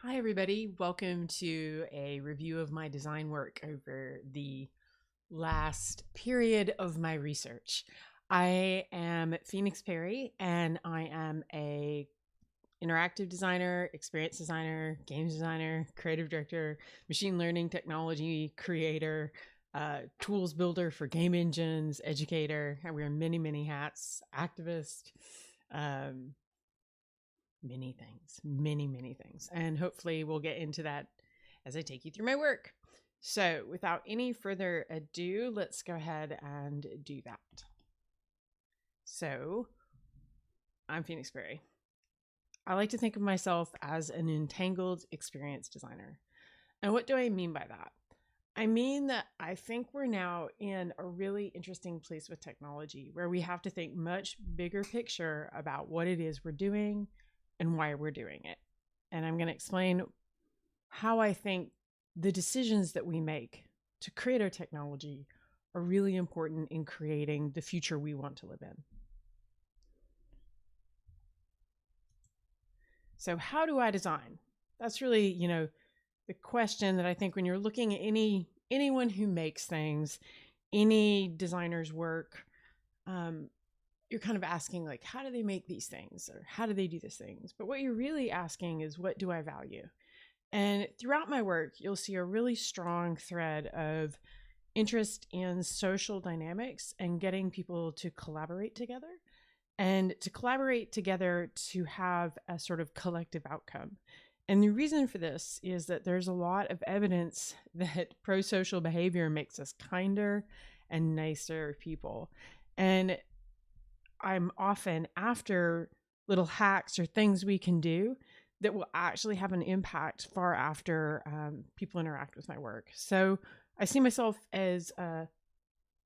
Hi, everybody. Welcome to a review of my design work over the last period of my research. I am Phoenix Perry, and I am a interactive designer, experience designer, games designer, creative director, machine learning technology creator, tools builder for game engines, educator. I wear many, many hats, activist, um, many things. And hopefully we'll get into that as I take you through my work. So without any further ado, let's go ahead and do that. So I'm Phoenix Perry. I like to think of myself as an entangled experience designer. And what do I mean by that? I mean that I think we're now in a really interesting place with technology where we have to think much bigger picture about what it is we're doing and why we're doing it. And I'm going to explain how I think the decisions that we make to create our technology are really important in creating the future we want to live in. So how do I design? That's really, the question that I think when you're looking at anyone who makes things, any designer's work, you're kind of asking like, how do they make these things, or how do they do these things? But what you're really asking is, what do I value? And throughout my work, you'll see a really strong thread of interest in social dynamics and getting people to collaborate together, and to collaborate together to have a sort of collective outcome. And the reason for this is that there's a lot of evidence that pro-social behavior makes us kinder and nicer people. And I'm often after little hacks or things we can do that will actually have an impact far after people interact with my work. So I see myself as a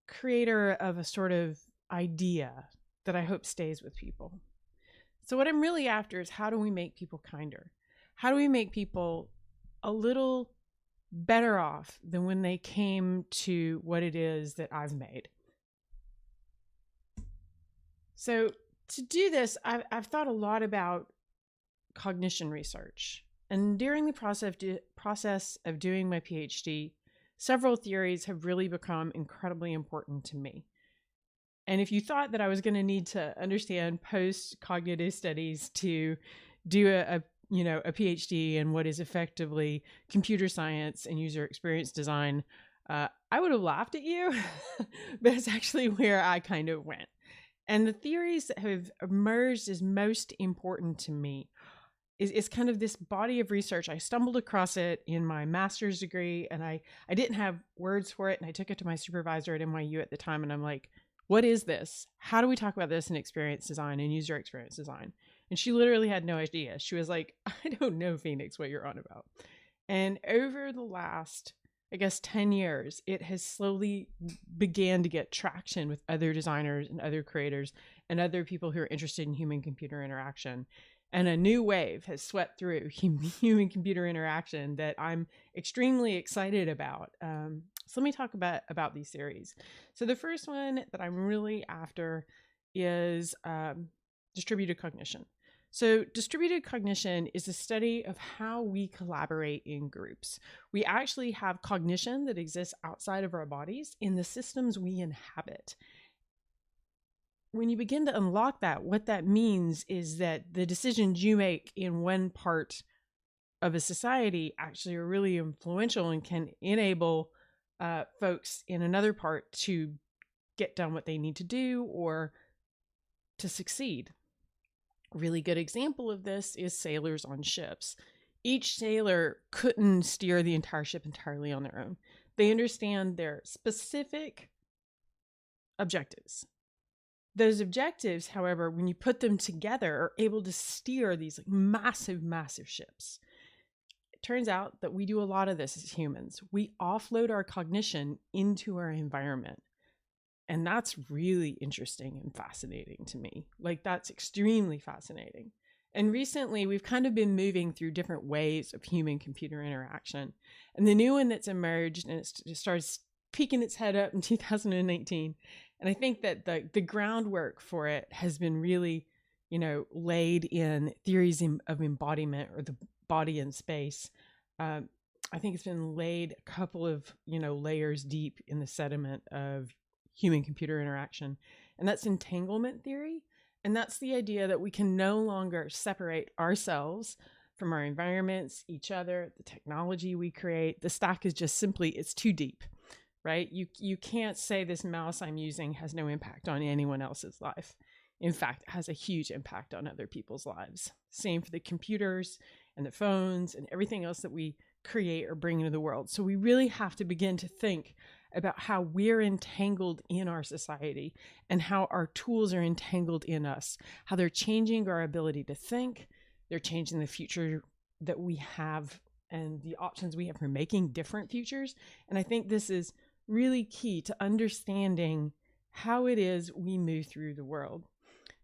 creator of a sort of idea that I hope stays with people. So what I'm really after is, how do we make people kinder? How do we make people a little better off than when they came to what it is that I've made? So to do this, I've thought a lot about cognition research. And during the process of doing my PhD, several theories have really become incredibly important to me. And if you thought that I was going to need to understand post-cognitive studies to do a PhD in what is effectively computer science and user experience design, I would have laughed at you, but it's actually where I kind of went. And the theories that have emerged as most important to me is kind of this body of research. I stumbled across it in my master's degree, and I didn't have words for it. And I took it to my supervisor at NYU at the time, and I'm like, what is this? How do we talk about this in experience design and user experience design? And she literally had no idea. She was like, I don't know, Phoenix, what you're on about. And over the last, I guess, 10 years, it has slowly began to get traction with other designers and other creators and other people who are interested in human-computer interaction. And a new wave has swept through human-computer interaction that I'm extremely excited about. So let me talk about these theories. So the first one that I'm really after is distributed cognition. So distributed cognition is a study of how we collaborate in groups. We actually have cognition that exists outside of our bodies in the systems we inhabit. When you begin to unlock that, what that means is that the decisions you make in one part of a society actually are really influential and can enable folks in another part to get done what they need to do or to succeed. A really good example of this is sailors on ships. Each sailor couldn't steer the entire ship entirely on their own. They understand their specific objectives. Those objectives, however, when you put them together, are able to steer these massive ships. It turns out that we do a lot of this as humans. We offload our cognition into our environment. And that's really interesting and fascinating to me. Like, that's extremely fascinating. And recently, we've kind of been moving through different waves of human-computer interaction. And the new one that's emerged, and it starts peeking its head up in 2019. And I think that the groundwork for it has been really, laid in theories of embodiment, or the body in space. I think it's been laid a couple of, layers deep in the sediment of human computer interaction. And that's entanglement theory. And that's the idea that we can no longer separate ourselves from our environments, each other, the technology we create. The stack is just simply, it's too deep, right? You can't say this mouse I'm using has no impact on anyone else's life. In fact, it has a huge impact on other people's lives. Same for the computers and the phones and everything else that we create or bring into the world. So we really have to begin to think about how we're entangled in our society and how our tools are entangled in us, how they're changing our ability to think, they're changing the future that we have and the options we have for making different futures. And I think this is really key to understanding how it is we move through the world.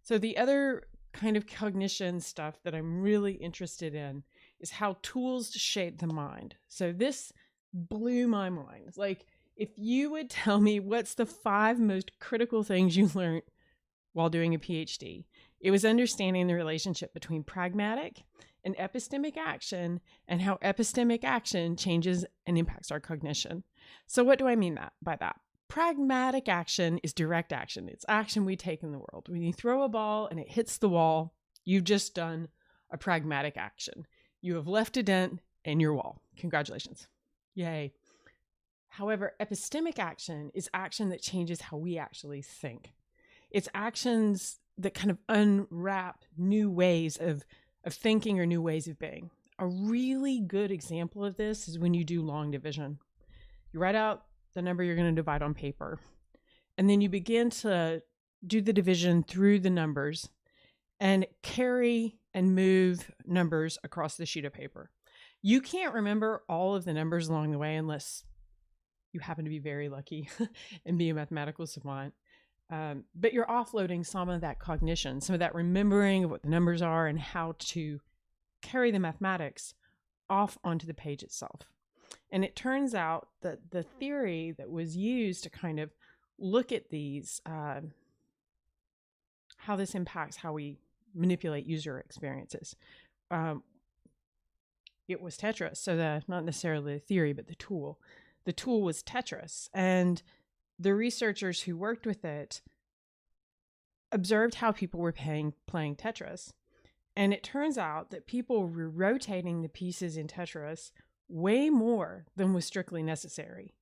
So the other kind of cognition stuff that I'm really interested in is how tools shape the mind. So this blew my mind. Like, if you would tell me what's the 5 most critical things you learned while doing a PhD, it was understanding the relationship between pragmatic and epistemic action and how epistemic action changes and impacts our cognition. So what do I mean by that? Pragmatic action is direct action. It's action we take in the world. When you throw a ball and it hits the wall, you've just done a pragmatic action. You have left a dent in your wall. Congratulations. Yay. However, epistemic action is action that changes how we actually think. It's actions that kind of unwrap new ways of thinking or new ways of being. A really good example of this is when you do long division. You write out the number you're going to divide on paper, and then you begin to do the division through the numbers and carry and move numbers across the sheet of paper. You can't remember all of the numbers along the way unless you happen to be very lucky and be a mathematical savant. But you're offloading some of that cognition, some of that remembering of what the numbers are and how to carry the mathematics off onto the page itself. And it turns out that the theory that was used to kind of look at these, how this impacts how we manipulate user experiences, it was Tetris. So not necessarily the theory, but the tool. The tool was Tetris. And the researchers who worked with it observed how people were playing Tetris. And it turns out that people were rotating the pieces in Tetris way more than was strictly necessary,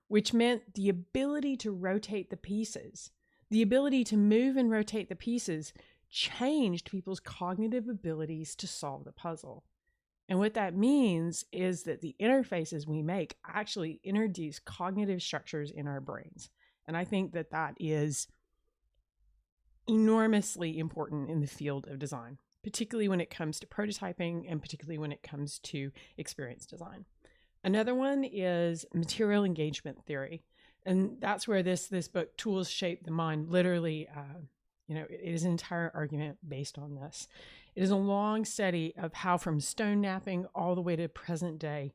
which meant the ability to rotate the pieces, the ability to move and rotate the pieces changed people's cognitive abilities to solve the puzzle. And what that means is that the interfaces we make actually introduce cognitive structures in our brains. And I think that that is enormously important in the field of design, particularly when it comes to prototyping and particularly when it comes to experience design. Another one is material engagement theory. And that's where this book, Tools Shape the Mind, literally, it is an entire argument based on this. It is a long study of how from stone napping all the way to present day,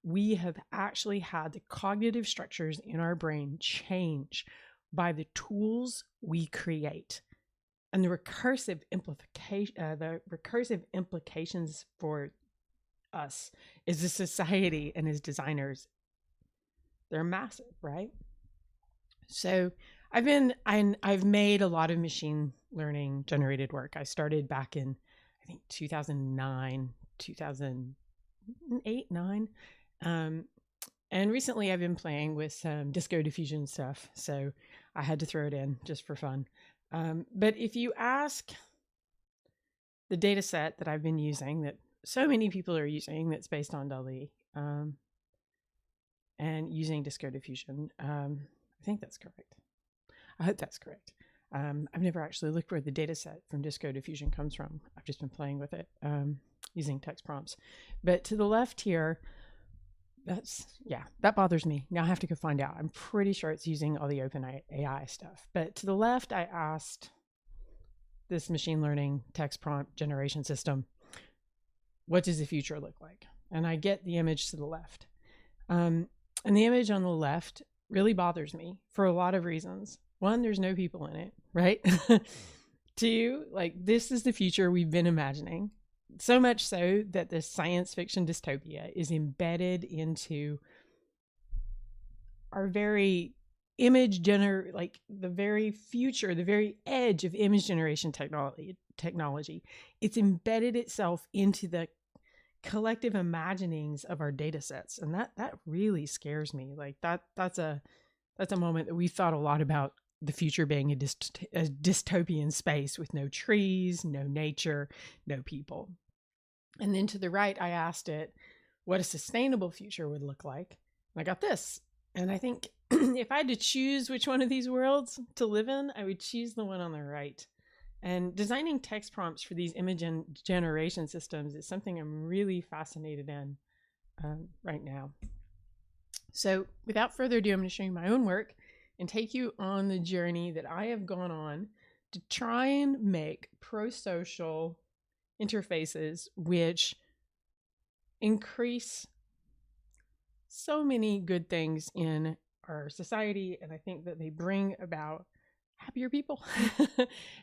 we have actually had the cognitive structures in our brain change by the tools we create. And the recursive implications for us as a society and as designers, they're massive, right? So I've made a lot of machine learning generated work. I started back in, I think, 2009, 2008, 9. And recently I've been playing with some Disco Diffusion stuff. So I had to throw it in just for fun. But if you ask the data set that I've been using, that so many people are using, that's based on DALL-E, and using Disco Diffusion, I think that's correct. I hope that's correct. I've never actually looked where the data set from Disco Diffusion comes from. I've just been playing with it using text prompts. But to the left here, that bothers me. Now I have to go find out. I'm pretty sure it's using all the OpenAI stuff. But to the left, I asked this machine learning text prompt generation system, what does the future look like? And I get the image to the left. And the image on the left really bothers me for a lot of reasons. One, there's no people in it, right? Two, like, this is the future we've been imagining. So much so that this science fiction dystopia is embedded into our very like the very future, the very edge of image generation technology. It's embedded itself into the collective imaginings of our data sets. And that really scares me. Like that's a moment that we've thought a lot about, the future being a dystopian space with no trees, no nature, no people. And then to the right, I asked it what a sustainable future would look like. And I got this. And I think if I had to choose which one of these worlds to live in, I would choose the one on the right. And designing text prompts for these image generation systems is something I'm really fascinated in right now. So without further ado, I'm going to show you my own work and take you on the journey that I have gone on to try and make pro-social interfaces which increase so many good things in our society. And I think that they bring about happier people.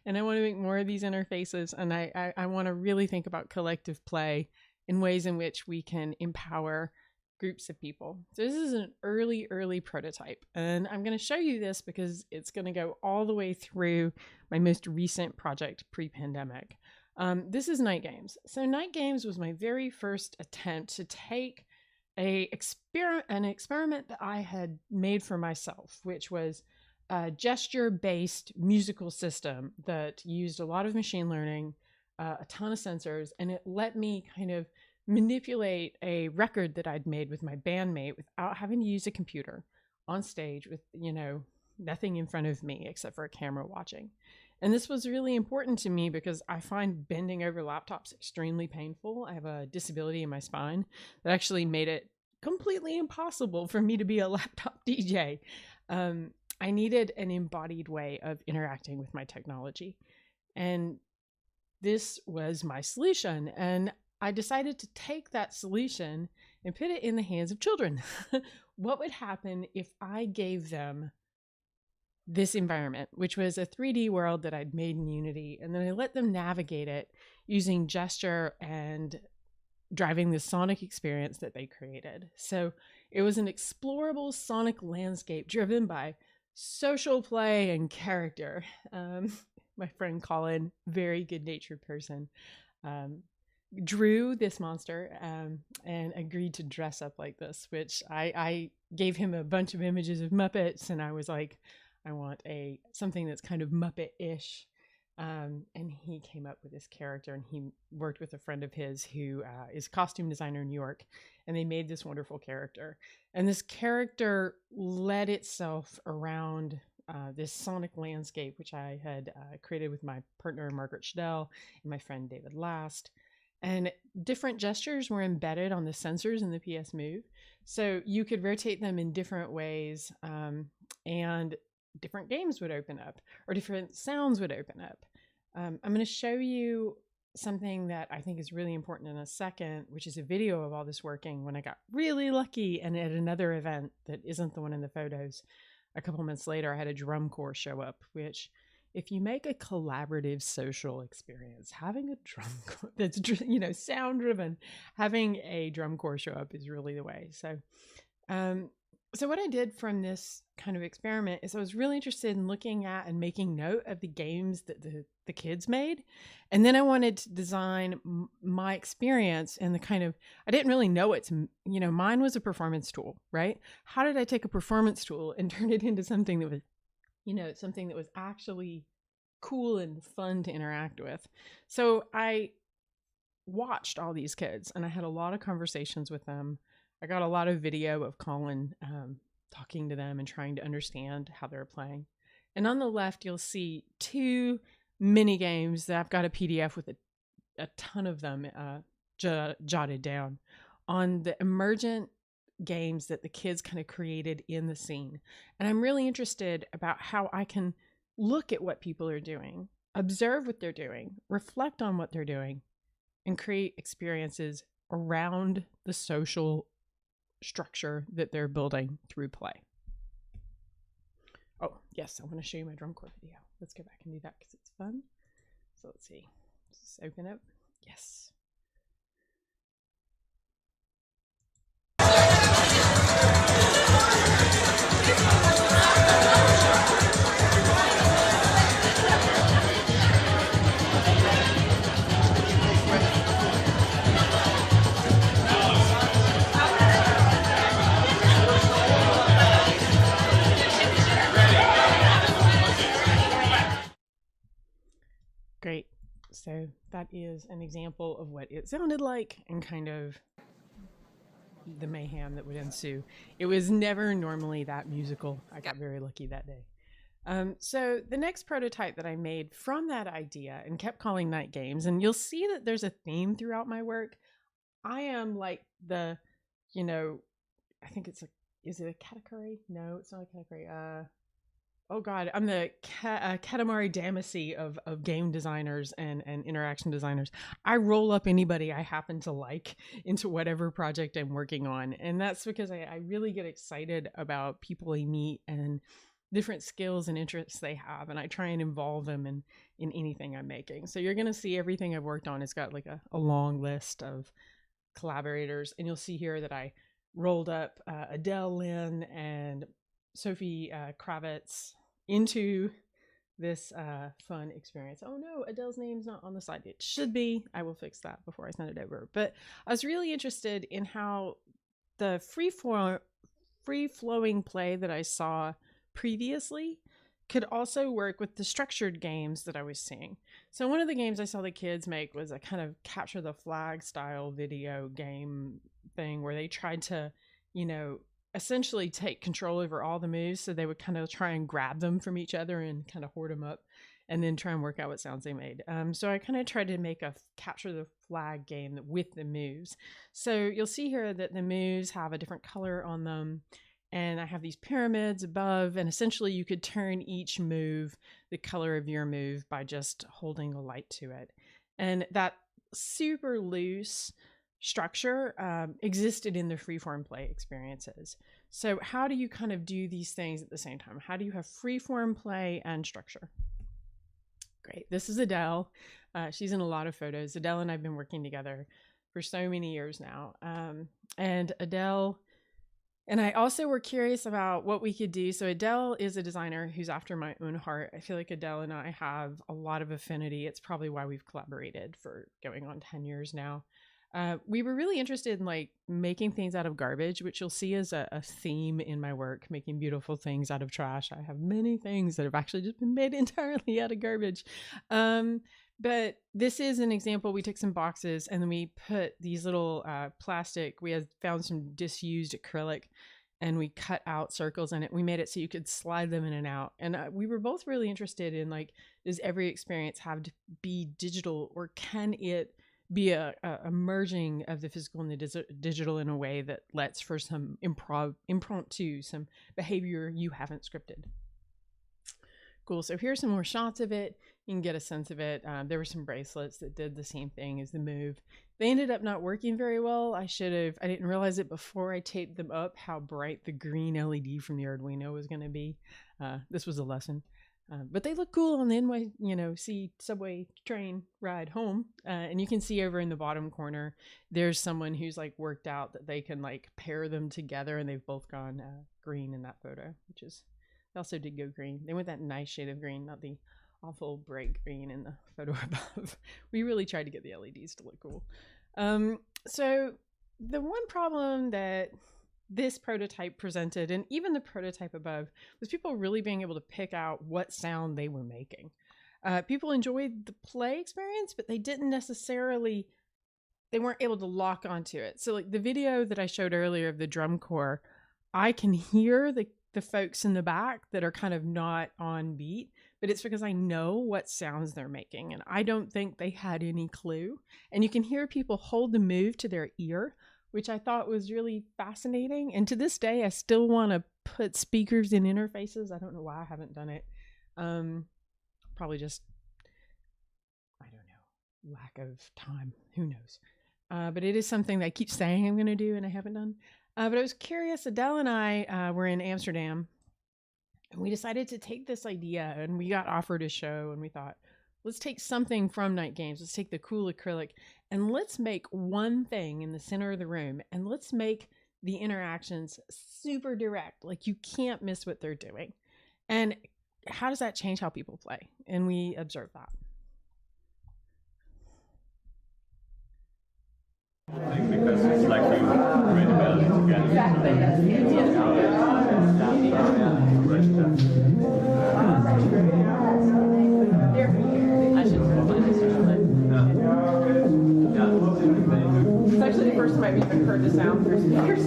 And I want to make more of these interfaces. And I want to really think about collective play in ways in which we can empower groups of people. So this is an early prototype. And I'm going to show you this because it's going to go all the way through my most recent project pre-pandemic. This is Night Games. So Night Games was my very first attempt to take an experiment that I had made for myself, which was a gesture-based musical system that used a lot of machine learning, a ton of sensors, and it let me kind of manipulate a record that I'd made with my bandmate without having to use a computer on stage with, nothing in front of me except for a camera watching. And this was really important to me because I find bending over laptops extremely painful. I have a disability in my spine that actually made it completely impossible for me to be a laptop DJ. I needed an embodied way of interacting with my technology. And this was my solution. And I decided to take that solution and put it in the hands of children. What would happen if I gave them this environment, which was a 3D world that I'd made in Unity, and then I let them navigate it using gesture and driving the sonic experience that they created. So it was an explorable sonic landscape driven by social play and character. My friend Colin, very good-natured person, drew this monster and agreed to dress up like this, which I gave him a bunch of images of Muppets, and I was like, I want something that's kind of Muppet-ish. And he came up with this character, and he worked with a friend of his who is a costume designer in New York, and they made this wonderful character. And this character led itself around this sonic landscape, which I had created with my partner, Margaret Shadell, and my friend, David Last. And different gestures were embedded on the sensors in the PS Move. So you could rotate them in different ways, and different games would open up, or different sounds would open up. I'm going to show you something that I think is really important in a second, which is a video of all this working when I got really lucky and at another event that isn't the one in the photos. A couple months later, I had a drum corps show up, which if you make a collaborative social experience, having a drum corps that's, sound driven, having a drum corps show up is really the way. So what I did from this kind of experiment is I was really interested in looking at and making note of the games that the kids made. And then I wanted to design my experience and I didn't really know mine was a performance tool, right? How did I take a performance tool and turn it into something that was, something that was actually cool and fun to interact with? So I watched all these kids and I had a lot of conversations with them. I got a lot of video of Colin talking to them and trying to understand how they're playing. And on the left, you'll see 2 mini games that I've got a PDF with a ton of them jotted down on the emergent games that the kids kind of created in the scene. And I'm really interested about how I can look at what people are doing, observe what they're doing, reflect on what they're doing, and create experiences around the social structure that they're building through play. Oh, yes, I want to show you my drum corps video. Let's go back and do that because it's fun. So let's see. Just open up. Yes. is an example of what it sounded like and kind of the mayhem that would ensue. It was never normally that musical. I got very lucky that day. So the next prototype that I made from that idea and kept calling Night Games, and you'll see that there's a theme throughout my work. I am like the, you know, I think it's a, is it a katakuri? No, it's not a katakuri. Oh God, I'm the Katamari Damacy of game designers and interaction designers. I roll up anybody I happen to like into whatever project I'm working on. And that's because I really get excited about people I meet and different skills and interests they have. And I try and involve them in anything I'm making. So you're going to see everything I've worked on. It's got like a long list of collaborators. And you'll see here that I rolled up Adele Lin and Sophie Kravitz into this fun experience. Oh no, Adele's name's not on the slide. It should be. I will fix that before I send it over. But I was really interested in how the free-flowing play that I saw previously could also work with the structured games that I was seeing. So one of the games I saw the kids make was a kind of capture the flag style video game thing where they tried to, you know, essentially take control over all the moves. So they would kind of try and grab them from each other and kind of hoard them up and then try and work out what sounds they made. So I kind of tried to make a capture the flag game with the moves. So you'll see here that the moves have a different color on them. And I have these pyramids above, and essentially you could turn each move the color of your move by just holding a light to it. And that super loose structure existed in the freeform play experiences. So how do you kind of do these things at the same time? How do you have freeform play and structure? Great. This is Adele. She's in a lot of photos. Adele and I have been working together for so many years now. And Adele and I also were curious about what we could do. So Adele is a designer who's after my own heart. I feel like Adele and I have a lot of affinity. It's probably why we've collaborated for going on 10 years now. We were really interested in like making things out of garbage, which you'll see as a theme in my work, making beautiful things out of trash. I have many things that have actually just been made entirely out of garbage. But this is an example. We took some boxes and then we put these little plastic, we had found some disused acrylic and we cut out circles in it. We made it so you could slide them in and out. And we were both really interested in like, does every experience have to be digital, or can it be a merging of the physical and the digital in a way that lets for some impromptu, some behavior you haven't scripted. Cool. So here's some more shots of it. You can get a sense of it. There were some bracelets that did the same thing as the move. They ended up not working very well. I didn't realize it before I taped them up, how bright the green LED from the Arduino was going to be. This was a lesson. But they look cool on the NYC subway train ride home. And you can see over in the bottom corner, there's someone who's like worked out that they can like pair them together, and they've both gone green in that photo, which is, they also did go green. They went that nice shade of green, not the awful bright green in the photo above. We really tried to get the LEDs to look cool. So the one problem that this prototype presented, and even the prototype above, was people really being able to pick out what sound they were making. People enjoyed the play experience, but they didn't necessarily, they weren't able to lock onto it. So like the video that I showed earlier of the drum corps, I can hear the folks in the back that are kind of not on beat, but it's because I know what sounds they're making, and I don't think they had any clue. And you can hear people hold the move to their ear, which I thought was really fascinating. And to this day, I still want to put speakers in interfaces. I don't know why I haven't done it. Probably just, I don't know, lack of time. Who knows? But it is something that I keep saying I'm going to do and I haven't done. But I was curious. Adele and I were in Amsterdam, and we decided to take this idea, and we got offered a show, and we thought, let's take something from Night Games. Let's take the cool acrylic and let's make one thing in the center of the room, and let's make the interactions super direct. Like you can't miss what they're doing. And how does that change how people play? And we observed that. I think because it's like you read about it together. Exactly. I should find this. might be the Curtis sound for speakers.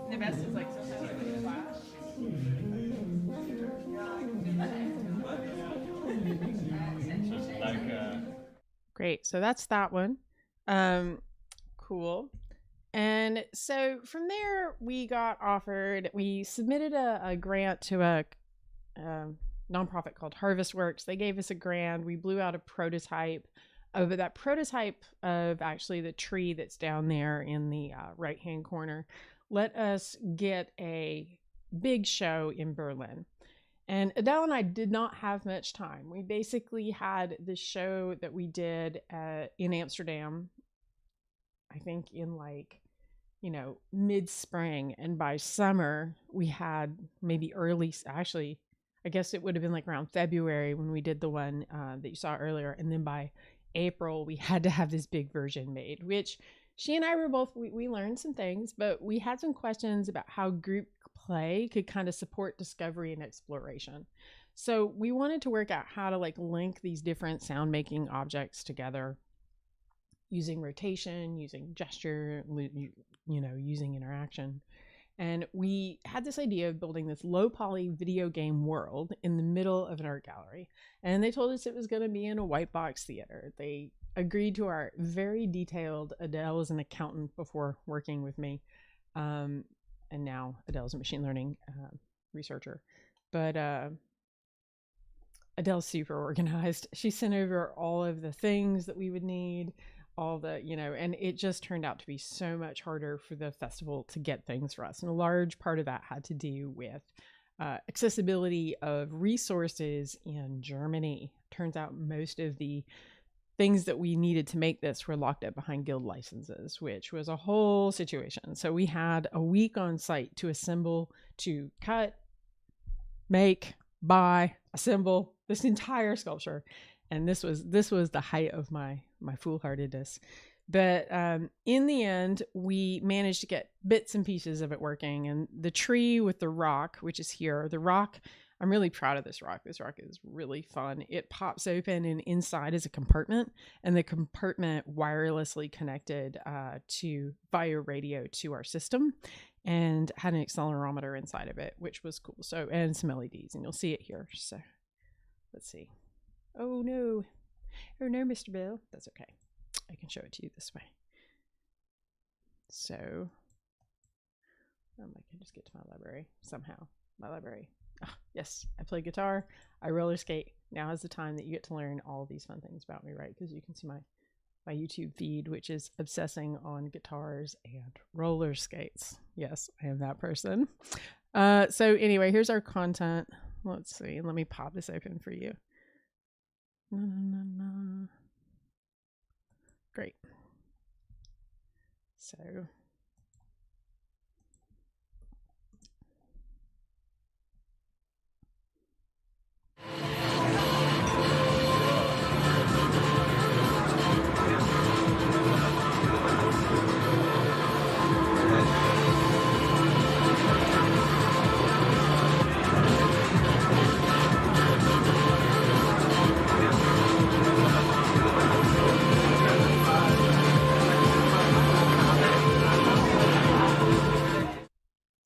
The best is like sometimes I do flash. Great. So that's that one. Cool. And so from there, we submitted a grant to a nonprofit called HarvestWorks. They gave us a grant. We blew out a prototype of that prototype of actually the tree that's down there in the right-hand corner. Let us get a big show in Berlin. And Adele and I did not have much time. We basically had this show that we did in Amsterdam, I think in like, mid-spring. And by summer, we had maybe actually, I guess it would have been like around February when we did the one that you saw earlier. And then by April, we had to have this big version made, which she and I were both, we learned some things, but we had some questions about how group play could kind of support discovery and exploration. So we wanted to work out how to like link these different sound making objects together using rotation, using gesture, using interaction. And we had this idea of building this low poly video game world in the middle of an art gallery. And they told us it was going to be in a white box theater. They agreed to our very detailed, Adele was an accountant before working with me. And now Adele's a machine learning researcher. But Adele's super organized. She sent over all of the things that we would need, all the, and it just turned out to be so much harder for the festival to get things for us. And a large part of that had to do with accessibility of resources in Germany. Turns out most of the things that we needed to make this were locked up behind guild licenses, which was a whole situation. So we had a week on site to assemble, to cut, make, buy, assemble this entire sculpture. And this was the height of my foolhardiness. But in the end, we managed to get bits and pieces of it working. And the tree with the rock, which is here, the rock, I'm really proud of this rock. This rock is really fun. It pops open and inside is a compartment, and the compartment wirelessly connected via radio to our system and had an accelerometer inside of it, which was cool. So, and some LEDs, and you'll see it here. So let's see. Oh no, Mr. Bill. That's okay. I can show it to you this way. So I can just get to my library somehow. My library. Yes, I play guitar. I roller skate. Now is the time that you get to learn all these fun things about me, right? Because you can see my YouTube feed, which is obsessing on guitars and roller skates. Yes, I am that person. So anyway, here's our content. Let's see. Let me pop this open for you. Great. So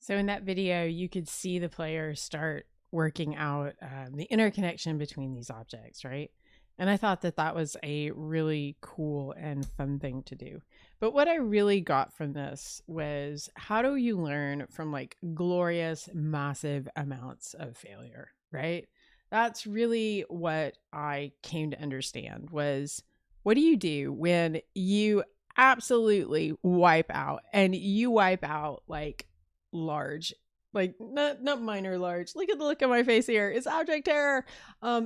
So in that video, you could see the players start working out the interconnection between these objects, right? And I thought that was a really cool and fun thing to do. But what I really got from this was, how do you learn from like glorious, massive amounts of failure, right? That's really what I came to understand was, what do you do when you absolutely wipe out, and you wipe out like large, like not minor, large. Look at the look on my face here. It's object terror.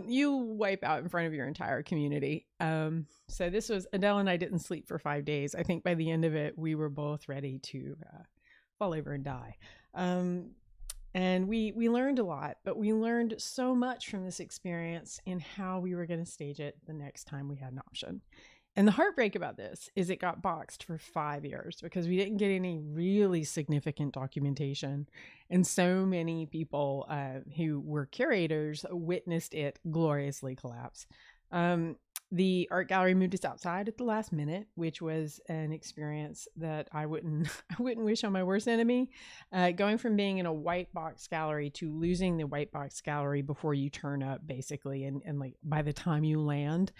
You wipe out in front of your entire community. So this was, Adele and I didn't sleep for 5 days. I think by the end of it, we were both ready to fall over and die. And we learned a lot, but we learned so much from this experience in how we were going to stage it the next time we had an option. And the heartbreak about this is it got boxed for 5 years because we didn't get any really significant documentation. And so many people who were curators witnessed it gloriously collapse. The art gallery moved us outside at the last minute, which was an experience that I wouldn't wish on my worst enemy. Going from being in a white box gallery to losing the white box gallery before you turn up, basically, and like by the time you land,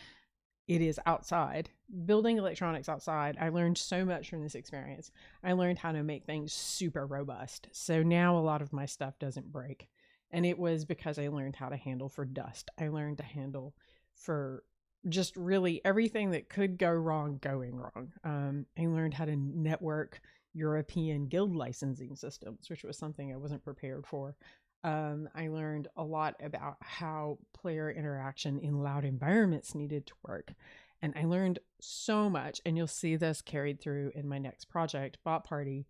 it is outside. Building electronics outside, I learned so much from this experience. I learned how to make things super robust. So now a lot of my stuff doesn't break. And it was because I learned how to handle for dust. I learned to handle for just really everything that could go wrong going wrong. I learned how to network European guild licensing systems, which was something I wasn't prepared for. I learned a lot about how player interaction in loud environments needed to work. And I learned so much, and you'll see this carried through in my next project, Bot Party,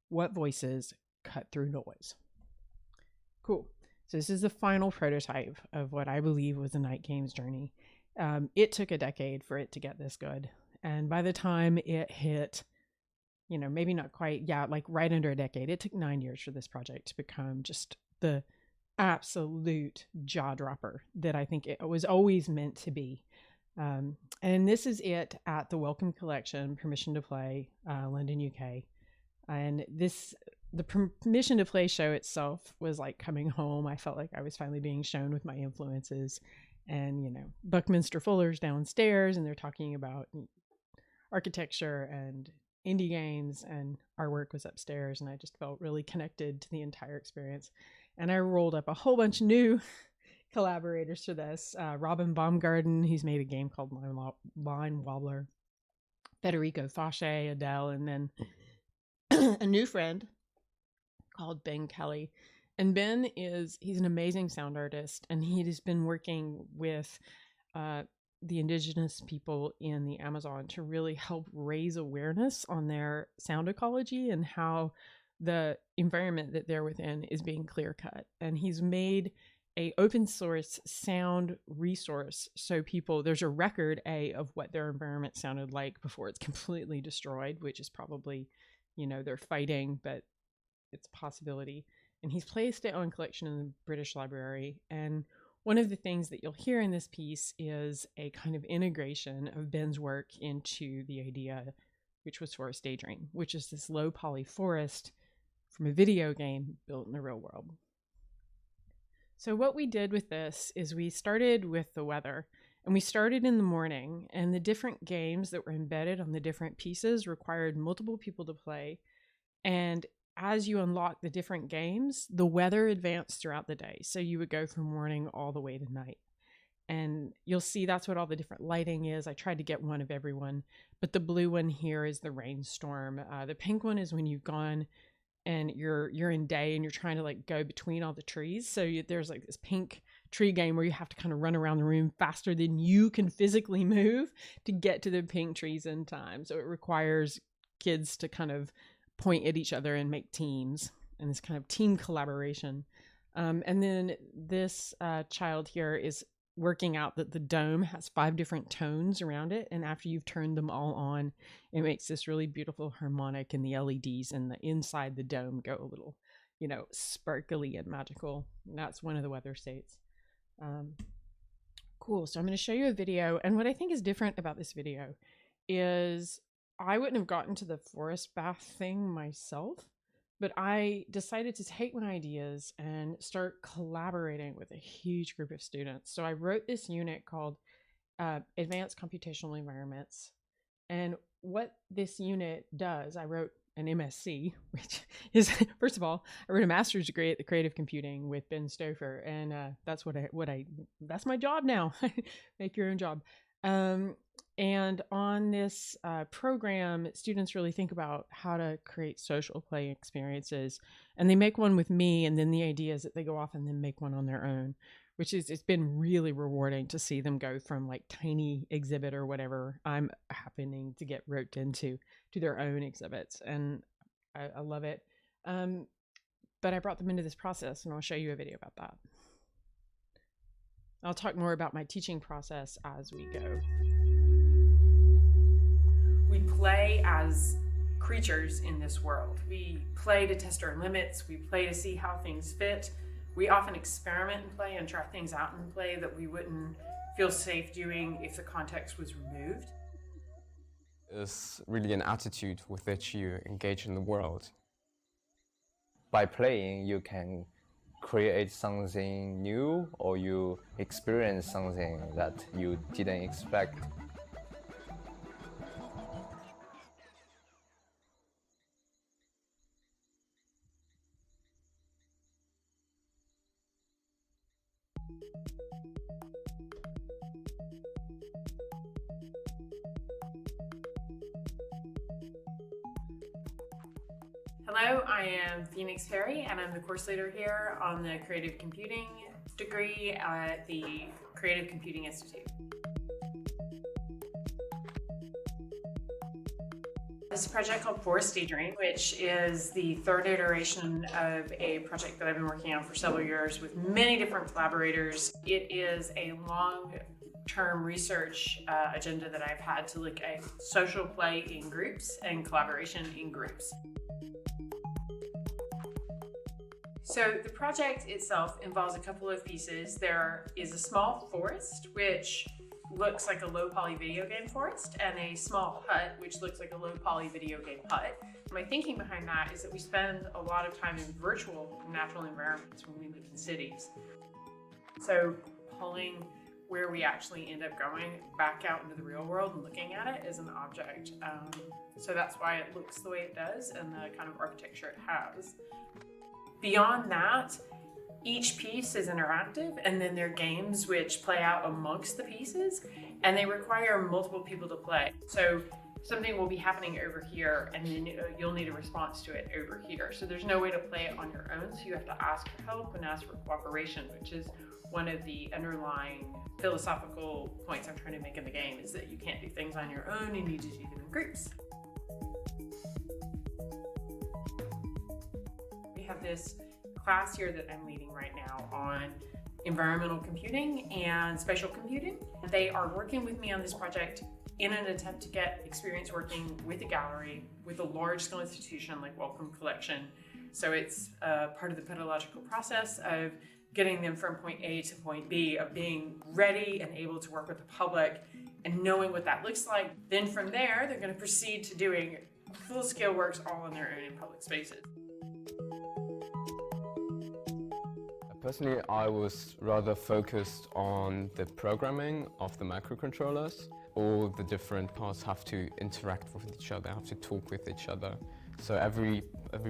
what voices cut through noise. Cool. So this is the final prototype of what I believe was the Night Games journey. It took a decade for it to get this good. And by the time it hit, maybe not quite, like right under a decade, it took 9 years for this project to become just the absolute jaw dropper that I think it was always meant to be. And this is it at the Wellcome Collection Permission to Play, London, UK. And the Permission to Play show itself was like coming home. I felt like I was finally being shown with my influences. And, Buckminster Fuller's downstairs, and they're talking about architecture and indie games, and our work was upstairs, and I just felt really connected to the entire experience. And I rolled up a whole bunch of new collaborators for this. Robin Baumgarten, who's made a game called Line Wobbler, Federico Fasce, Adele, and then a new friend called Ben Kelly. And Ben he's an amazing sound artist, and he has been working with the indigenous people in the Amazon to really help raise awareness on their sound ecology and how the environment that they're within is being clear cut. And he's made a open source sound resource so there's a record of what their environment sounded like before it's completely destroyed, which is probably, they're fighting, but it's a possibility. And he's placed it on collection in the British Library. And one of the things that you'll hear in this piece is a kind of integration of Ben's work into the idea, which was Forest Daydream, which is this low poly forest from a video game built in the real world. So what we did with this is we started with the weather, and we started in the morning, and the different games that were embedded on the different pieces required multiple people to play. And as you unlock the different games, the weather advanced throughout the day. So you would go from morning all the way to night. And you'll see that's what all the different lighting is. I tried to get one of everyone, but the blue one here is the rainstorm. The pink one is when you've gone and you're in day and you're trying to like go between all the trees. So there's like this pink tree game where you have to kind of run around the room faster than you can physically move to get to the pink trees in time. So it requires kids to kind of point at each other and make teams, and this kind of team collaboration. And then this child here is working out that the dome has 5 different tones around it, and after you've turned them all on, it makes this really beautiful harmonic, and the LEDs and the inside the dome go a little, sparkly and magical. And that's one of the weather states. Cool. So I'm going to show you a video, and what I think is different about this video is I wouldn't have gotten to the forest bath thing myself, but I decided to take my ideas and start collaborating with a huge group of students. So I wrote this unit called Advanced Computational Environments. And what this unit does, I wrote an MSc, which is, first of all, I wrote a master's degree at the Creative Computing with Ben Stouffer. And that's that's my job now. Make your own job. And on this program, students really think about how to create social play experiences, and they make one with me, and then the idea is that they go off and then make one on their own, it's been really rewarding to see them go from like tiny exhibit or whatever I'm happening to get roped into to their own exhibits, and I love it. But I brought them into this process, and I'll show you a video about that. I'll talk more about my teaching process as we go. play as creatures in this world. We play to test our limits, we play to see how things fit. We often experiment in play and try things out in play that we wouldn't feel safe doing if the context was removed. It's really an attitude with which you engage in the world. By playing, you can create something new, or you experience something that you didn't expect. Hello, I am Phoenix Perry, and I'm the course leader here on the Creative Computing degree at the Creative Computing Institute. This is a project called Forest Daydream, which is the third iteration of a project that I've been working on for several years with many different collaborators. It is a long-term research agenda that I've had to look at social play in groups and collaboration in groups. So the project itself involves a couple of pieces. There is a small forest, which looks like a low poly video game forest, and a small hut, which looks like a low poly video game hut. My thinking behind that is that we spend a lot of time in virtual natural environments when we live in cities. So pulling where we actually end up going back out into the real world and looking at it as an object. So that's why it looks the way it does and the kind of architecture it has. Beyond that, each piece is interactive, and then there are games which play out amongst the pieces, and they require multiple people to play. So something will be happening over here, and then you'll need a response to it over here. So there's no way to play it on your own, so you have to ask for help and ask for cooperation, which is one of the underlying philosophical points I'm trying to make in the game, is that you can't do things on your own, you need to do them in groups. We have this class here that I'm leading right now on environmental computing and spatial computing. They are working with me on this project in an attempt to get experience working with a gallery, with a large-scale institution like Wellcome Collection. So it's part of the pedagogical process of getting them from point A to point B, of being ready and able to work with the public and knowing what that looks like. Then from there, they're going to proceed to doing full-scale works all on their own in public spaces. Personally, I was rather focused on the programming of the microcontrollers. All the different parts have to interact with each other, have to talk with each other. So every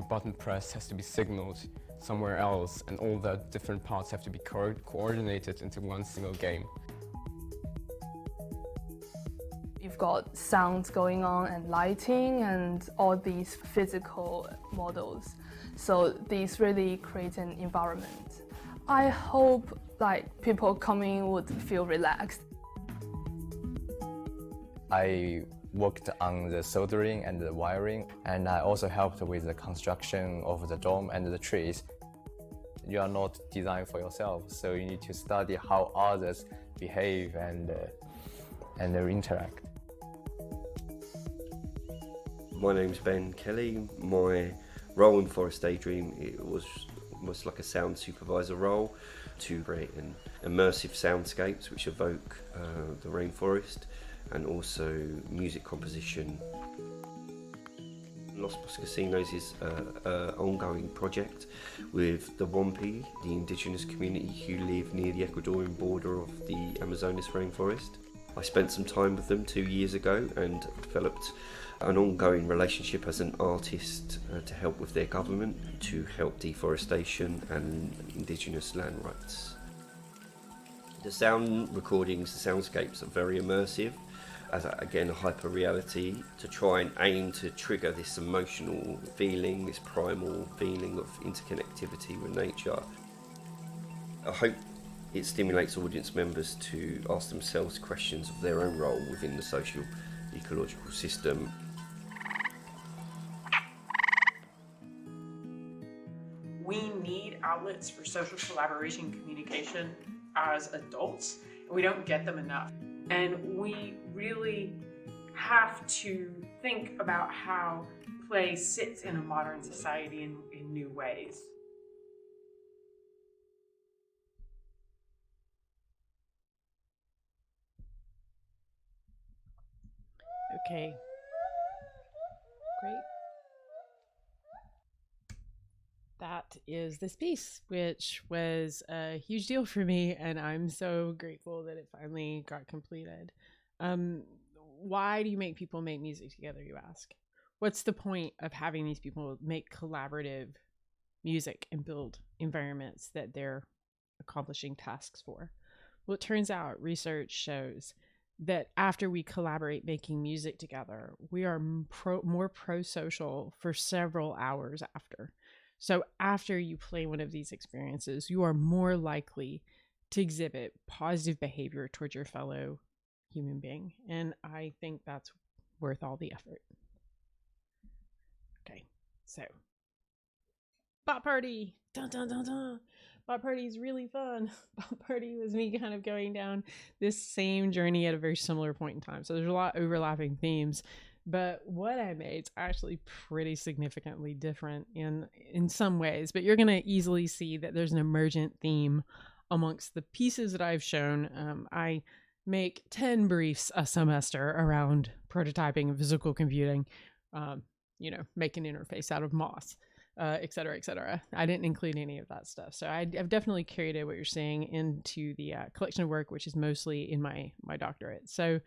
button press has to be signaled somewhere else, and all the different parts have to be coordinated into one single game. You've got sounds going on and lighting and all these physical models. So these really create an environment. I hope people coming would feel relaxed. I worked on the soldering and the wiring, and I also helped with the construction of the dome and the trees. You are not designed for yourself, so you need to study how others behave and interact. My name's Ben Kelly. My role in Forest Daydream, it was like a sound supervisor role to create an immersive soundscapes which evoke the rainforest, and also music composition. Los Boscasinos is an ongoing project with the Wampi, the indigenous community who live near the Ecuadorian border of the Amazonas rainforest. I spent some time with them 2 years ago and developed an ongoing relationship as an artist to help with their government, to help deforestation and indigenous land rights. The sound recordings, the soundscapes are very immersive, as again a hyper reality, to try and aim to trigger this emotional feeling, this primal feeling of interconnectivity with nature. I hope it stimulates audience members to ask themselves questions of their own role within the social ecological system. We need outlets for social collaboration communication as adults, and we don't get them enough. And we really have to think about how play sits in a modern society in new ways. Okay. Great. That is this piece, which was a huge deal for me, and I'm so grateful that it finally got completed. Why do you make people make music together, you ask? What's the point of having these people make collaborative music and build environments that they're accomplishing tasks for? Well, it turns out research shows that after we collaborate making music together, we are more pro-social for several hours after. So after you play one of these experiences, you are more likely to exhibit positive behavior towards your fellow human being. And I think that's worth all the effort. Okay, so Bot Party. Dun, dun, dun, dun. Bot Party is really fun. Bot Party was me kind of going down this same journey at a very similar point in time. So there's a lot of overlapping themes. But what I made is actually pretty significantly different in some ways. But you're going to easily see that there's an emergent theme amongst the pieces that I've shown. I make 10 briefs a semester around prototyping and physical computing, make an interface out of Moss, et cetera, et cetera. I didn't include any of that stuff. So I've definitely curated what you're seeing into the collection of work, which is mostly in my doctorate. So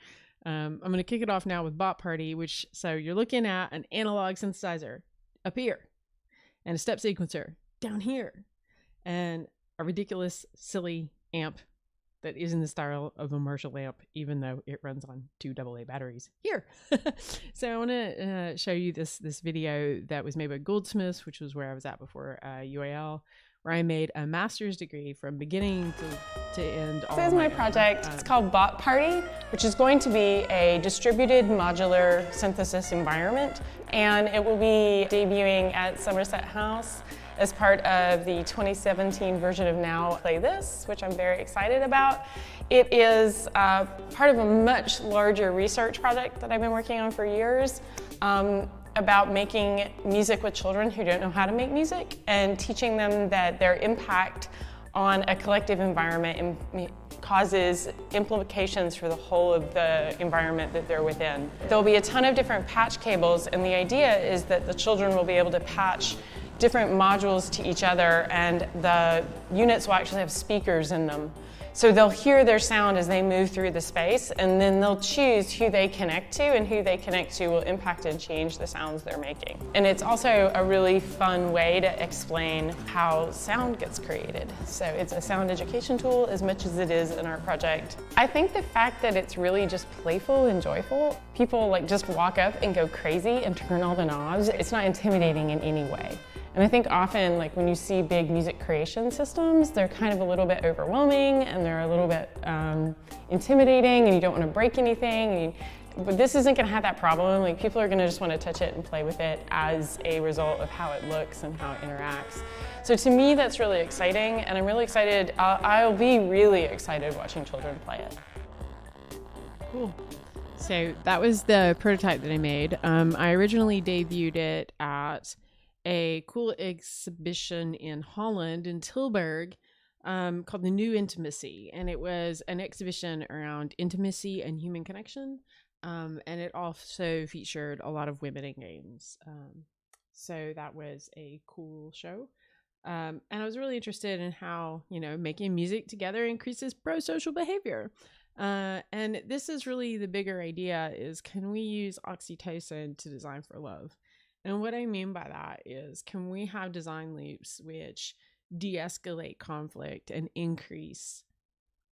I'm going to kick it off now with Bot Party, so you're looking at an analog synthesizer up here and a step sequencer down here and a ridiculous, silly amp that is in the style of a Marshall amp, even though it runs on 2 AA batteries here. So I want to show you this video that was made by Goldsmiths, which was where I was at before UAL, where I made a master's degree from beginning to end. This is my project. It's called Bot Party, which is going to be a distributed modular synthesis environment, and it will be debuting at Somerset House as part of the 2017 version of Now Play This, which I'm very excited about. It is part of a much larger research project that I've been working on for years, about making music with children who don't know how to make music and teaching them that their impact on a collective environment causes implications for the whole of the environment that they're within. There'll be a ton of different patch cables, and the idea is that the children will be able to patch different modules to each other, and the units will actually have speakers in them. So they'll hear their sound as they move through the space, and then they'll choose who they connect to, and who they connect to will impact and change the sounds they're making. And it's also a really fun way to explain how sound gets created. So it's a sound education tool as much as it is an art project. I think the fact that it's really just playful and joyful, people just walk up and go crazy and turn all the knobs. It's not intimidating in any way. And I think often, when you see big music creation systems, they're kind of a little bit overwhelming and they're a little bit intimidating, and you don't want to break anything. But this isn't going to have that problem. People are going to just want to touch it and play with it as a result of how it looks and how it interacts. So to me, that's really exciting, and I'm really excited. I'll be really excited watching children play it. Cool. So that was the prototype that I made. I originally debuted it at a cool exhibition in Holland, in Tilburg, called The New Intimacy. And it was an exhibition around intimacy and human connection. And it also featured a lot of women in games. So that was a cool show. And I was really interested in how, making music together increases pro-social behavior. And this is really the bigger idea, is can we use oxytocin to design for love? And what I mean by that is, can we have design loops which de-escalate conflict and increase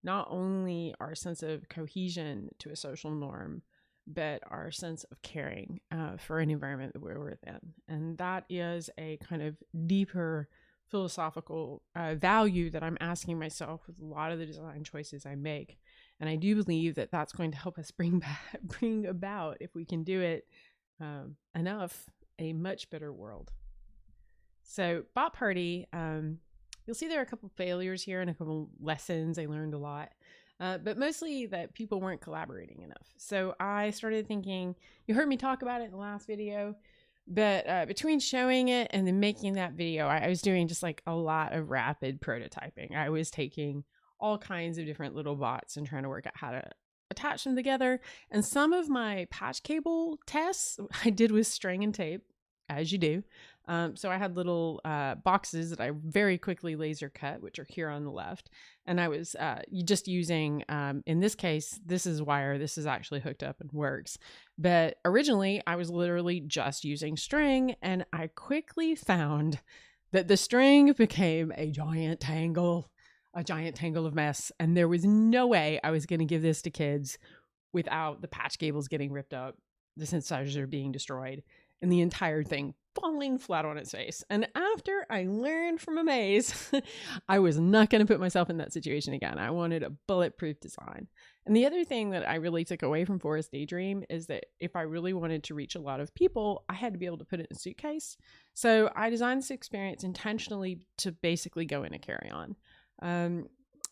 not only our sense of cohesion to a social norm, but our sense of caring for an environment that we're within? And that is a kind of deeper philosophical value that I'm asking myself with a lot of the design choices I make. And I do believe that that's going to help us bring about, if we can do it enough, a much better world. So Bot Party, you'll see there are a couple failures here and a couple lessons. I learned a lot. but mostly that people weren't collaborating enough. So I started thinking, you heard me talk about it in the last video, but between showing it and then making that video, I was doing just like a lot of rapid prototyping. I was taking all kinds of different little bots and trying to work out how to attach them together. And some of my patch cable tests I did with string and tape, as you do. So I had little boxes that I very quickly laser cut, which are here on the left. And I was just using, in this case, this is wire. This is actually hooked up and works. But originally, I was literally just using string. And I quickly found that the string became a giant tangle of mess. And there was no way I was going to give this to kids without the patch cables getting ripped up, the synthesizers being destroyed, and the entire thing falling flat on its face. And after I learned from Amaze, I was not going to put myself in that situation again. I wanted a bulletproof design. And the other thing that I really took away from Forest Daydream is that if I really wanted to reach a lot of people, I had to be able to put it in a suitcase. So I designed this experience intentionally to basically go in a carry-on.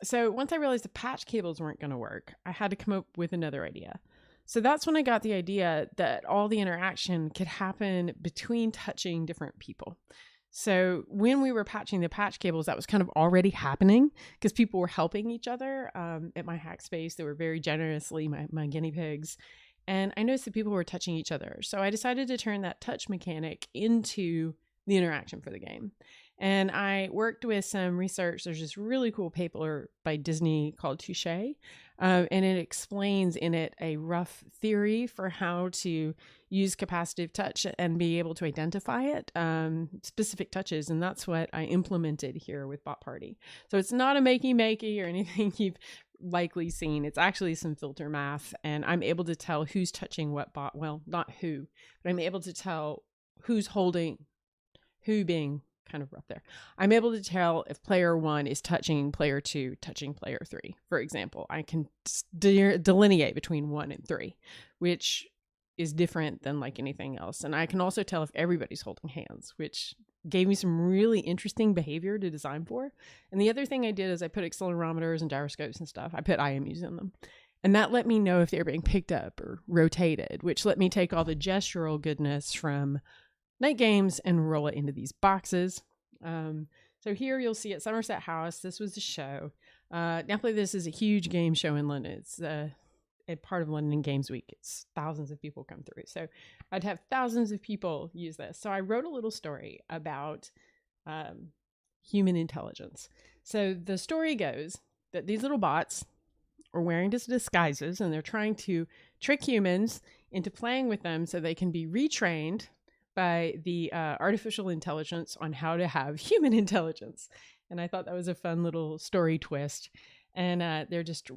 So once I realized the patch cables weren't going to work, I had to come up with another idea. So that's when I got the idea that all the interaction could happen between touching different people. So when we were patching the patch cables, that was kind of already happening because people were helping each other at my hack space. They were very generously my guinea pigs. And I noticed that people were touching each other. So I decided to turn that touch mechanic into the interaction for the game. And I worked with some research. There's this really cool paper by Disney called Touche. And it explains in it a rough theory for how to use capacitive touch and be able to identify it, specific touches. And that's what I implemented here with Bot Party. So it's not a makey or anything you've likely seen. It's actually some filter math. And I'm able to tell who's touching what bot. Well, not who, but I'm able to tell who's holding, who being kind of rough there. I'm able to tell if player 1 is touching player 2, touching player 3. For example, I can delineate between 1 and 3, which is different than like anything else. And I can also tell if everybody's holding hands, which gave me some really interesting behavior to design for. And the other thing I did is I put accelerometers and gyroscopes and stuff. I put IMUs in them. And that let me know if they're being picked up or rotated, which let me take all the gestural goodness from Night Games and roll it into these boxes. So here you'll see at Somerset House, this was the show. Now Play This is a huge game show in London. It's a part of London Games Week. It's thousands of people come through. So I'd have thousands of people use this. So I wrote a little story about human intelligence. So the story goes that these little bots are wearing disguises and they're trying to trick humans into playing with them so they can be retrained by the artificial intelligence on how to have human intelligence. And I thought that was a fun little story twist. And they're just,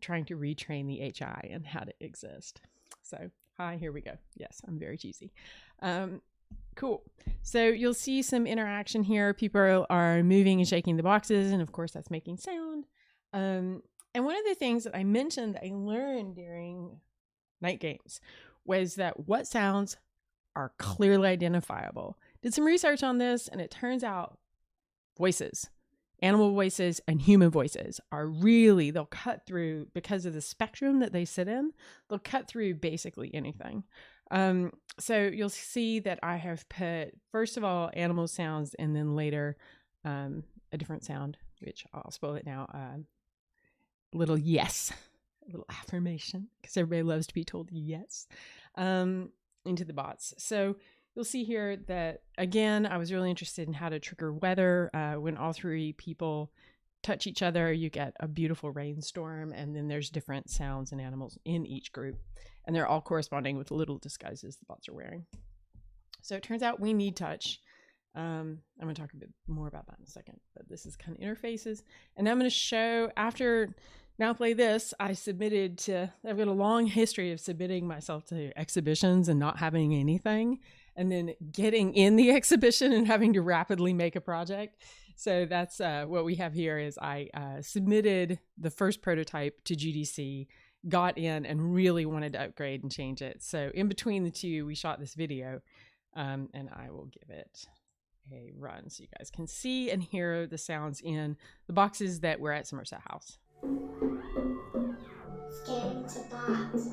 trying to retrain the HI and how to exist. So, hi, here we go. Yes, I'm very cheesy. Cool. So you'll see some interaction here. People are moving and shaking the boxes. And of course, that's making sound. And one of the things that I mentioned that I learned during Night Games was that what sounds are clearly identifiable. Did some research on this, and it turns out voices, animal voices and human voices are really, they'll cut through, because of the spectrum that they sit in, they'll cut through basically anything. So you'll see that I have put, first of all, animal sounds, and then later a different sound, which I'll spoil it now, little yes, a little affirmation, because everybody loves to be told yes. Into the bots. So you'll see here that, again, I was really interested in how to trigger weather. When all 3 people touch each other, you get a beautiful rainstorm, and then there's different sounds and animals in each group, and they're all corresponding with the little disguises the bots are wearing. So it turns out we need touch. I'm going to talk a bit more about that in a second, but this is kind of interfaces. And I'm going to show, after Now Play This, I've got a long history of submitting myself to exhibitions and not having anything, and then getting in the exhibition and having to rapidly make a project. So that's what we have here is I submitted the first prototype to GDC, got in, and really wanted to upgrade and change it. So in between the two, we shot this video, and I will give it a run so you guys can see and hear the sounds in the boxes that were at Somerset House. Scared to box.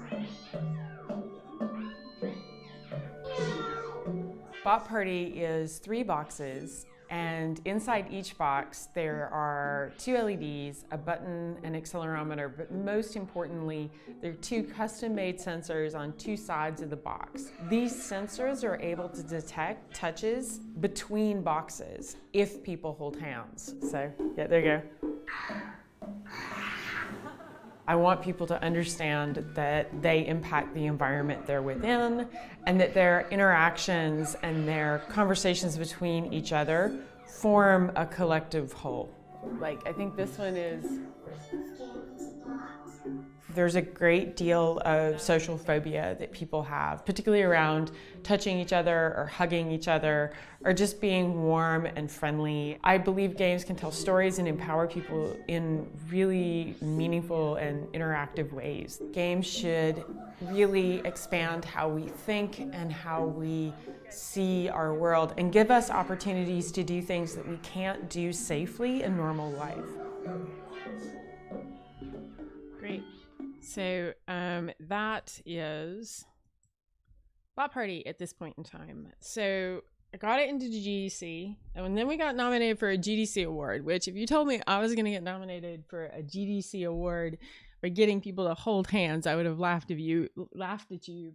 Bot Party is 3 boxes, and inside each box there are 2 LEDs, a button, an accelerometer, but most importantly, there are 2 custom-made sensors on 2 sides of the box. These sensors are able to detect touches between boxes if people hold hands. So, yeah, there you go. I want people to understand that they impact the environment they're within, and that their interactions and their conversations between each other form a collective whole. Like, I think this one is, there's a great deal of social phobia that people have, particularly around touching each other or hugging each other or just being warm and friendly. I believe games can tell stories and empower people in really meaningful and interactive ways. Games should really expand how we think and how we see our world and give us opportunities to do things that we can't do safely in normal life. Great. So that is Bot Party at this point in time. So I got it into GDC, and then we got nominated for a GDC award, which if you told me I was going to get nominated for a GDC award by getting people to hold hands, I would have laughed at you,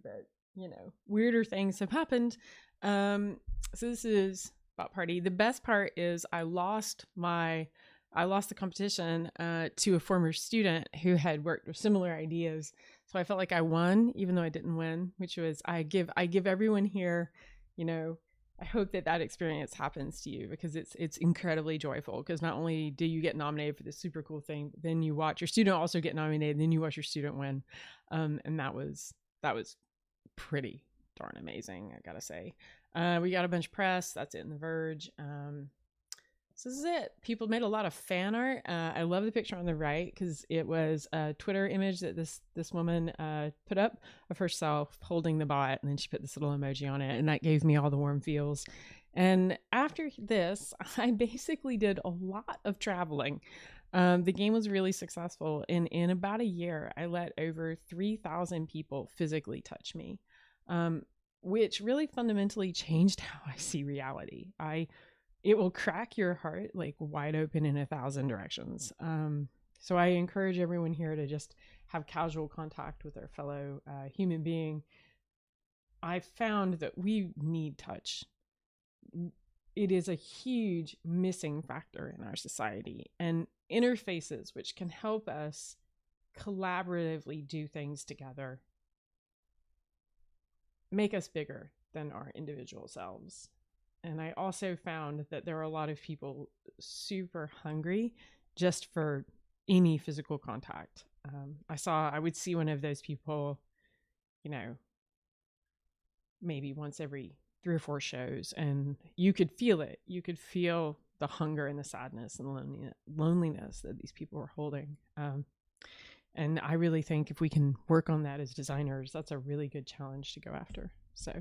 but you know, weirder things have happened. So this is Bot Party. The best part is I lost the competition to a former student who had worked with similar ideas. So I felt like I won, even though I didn't win, which was I give everyone here, you know, I hope that experience happens to you, because it's incredibly joyful, because not only do you get nominated for this super cool thing, but then you watch your student also get nominated, and then you watch your student win. And that was pretty darn amazing, I gotta say. We got a bunch of press. That's it in The Verge. So this is it. People made a lot of fan art. I love the picture on the right, because it was a Twitter image that this woman put up of herself holding the bot, and then she put this little emoji on it, and that gave me all the warm feels. And after this, I basically did a lot of traveling. The game was really successful. In about a year, I let over 3,000 people physically touch me, which really fundamentally changed how I see reality. It will crack your heart like wide open in 1,000 directions. So I encourage everyone here to just have casual contact with their fellow human being. I found that we need touch. It is a huge missing factor in our society, and interfaces which can help us collaboratively do things together make us bigger than our individual selves. And I also found that there are a lot of people super hungry just for any physical contact. I would see one of those people, you know, maybe once every 3 or 4 shows, and you could feel it. You could feel the hunger and the sadness and the loneliness that these people are holding. And I really think if we can work on that as designers, that's a really good challenge to go after. So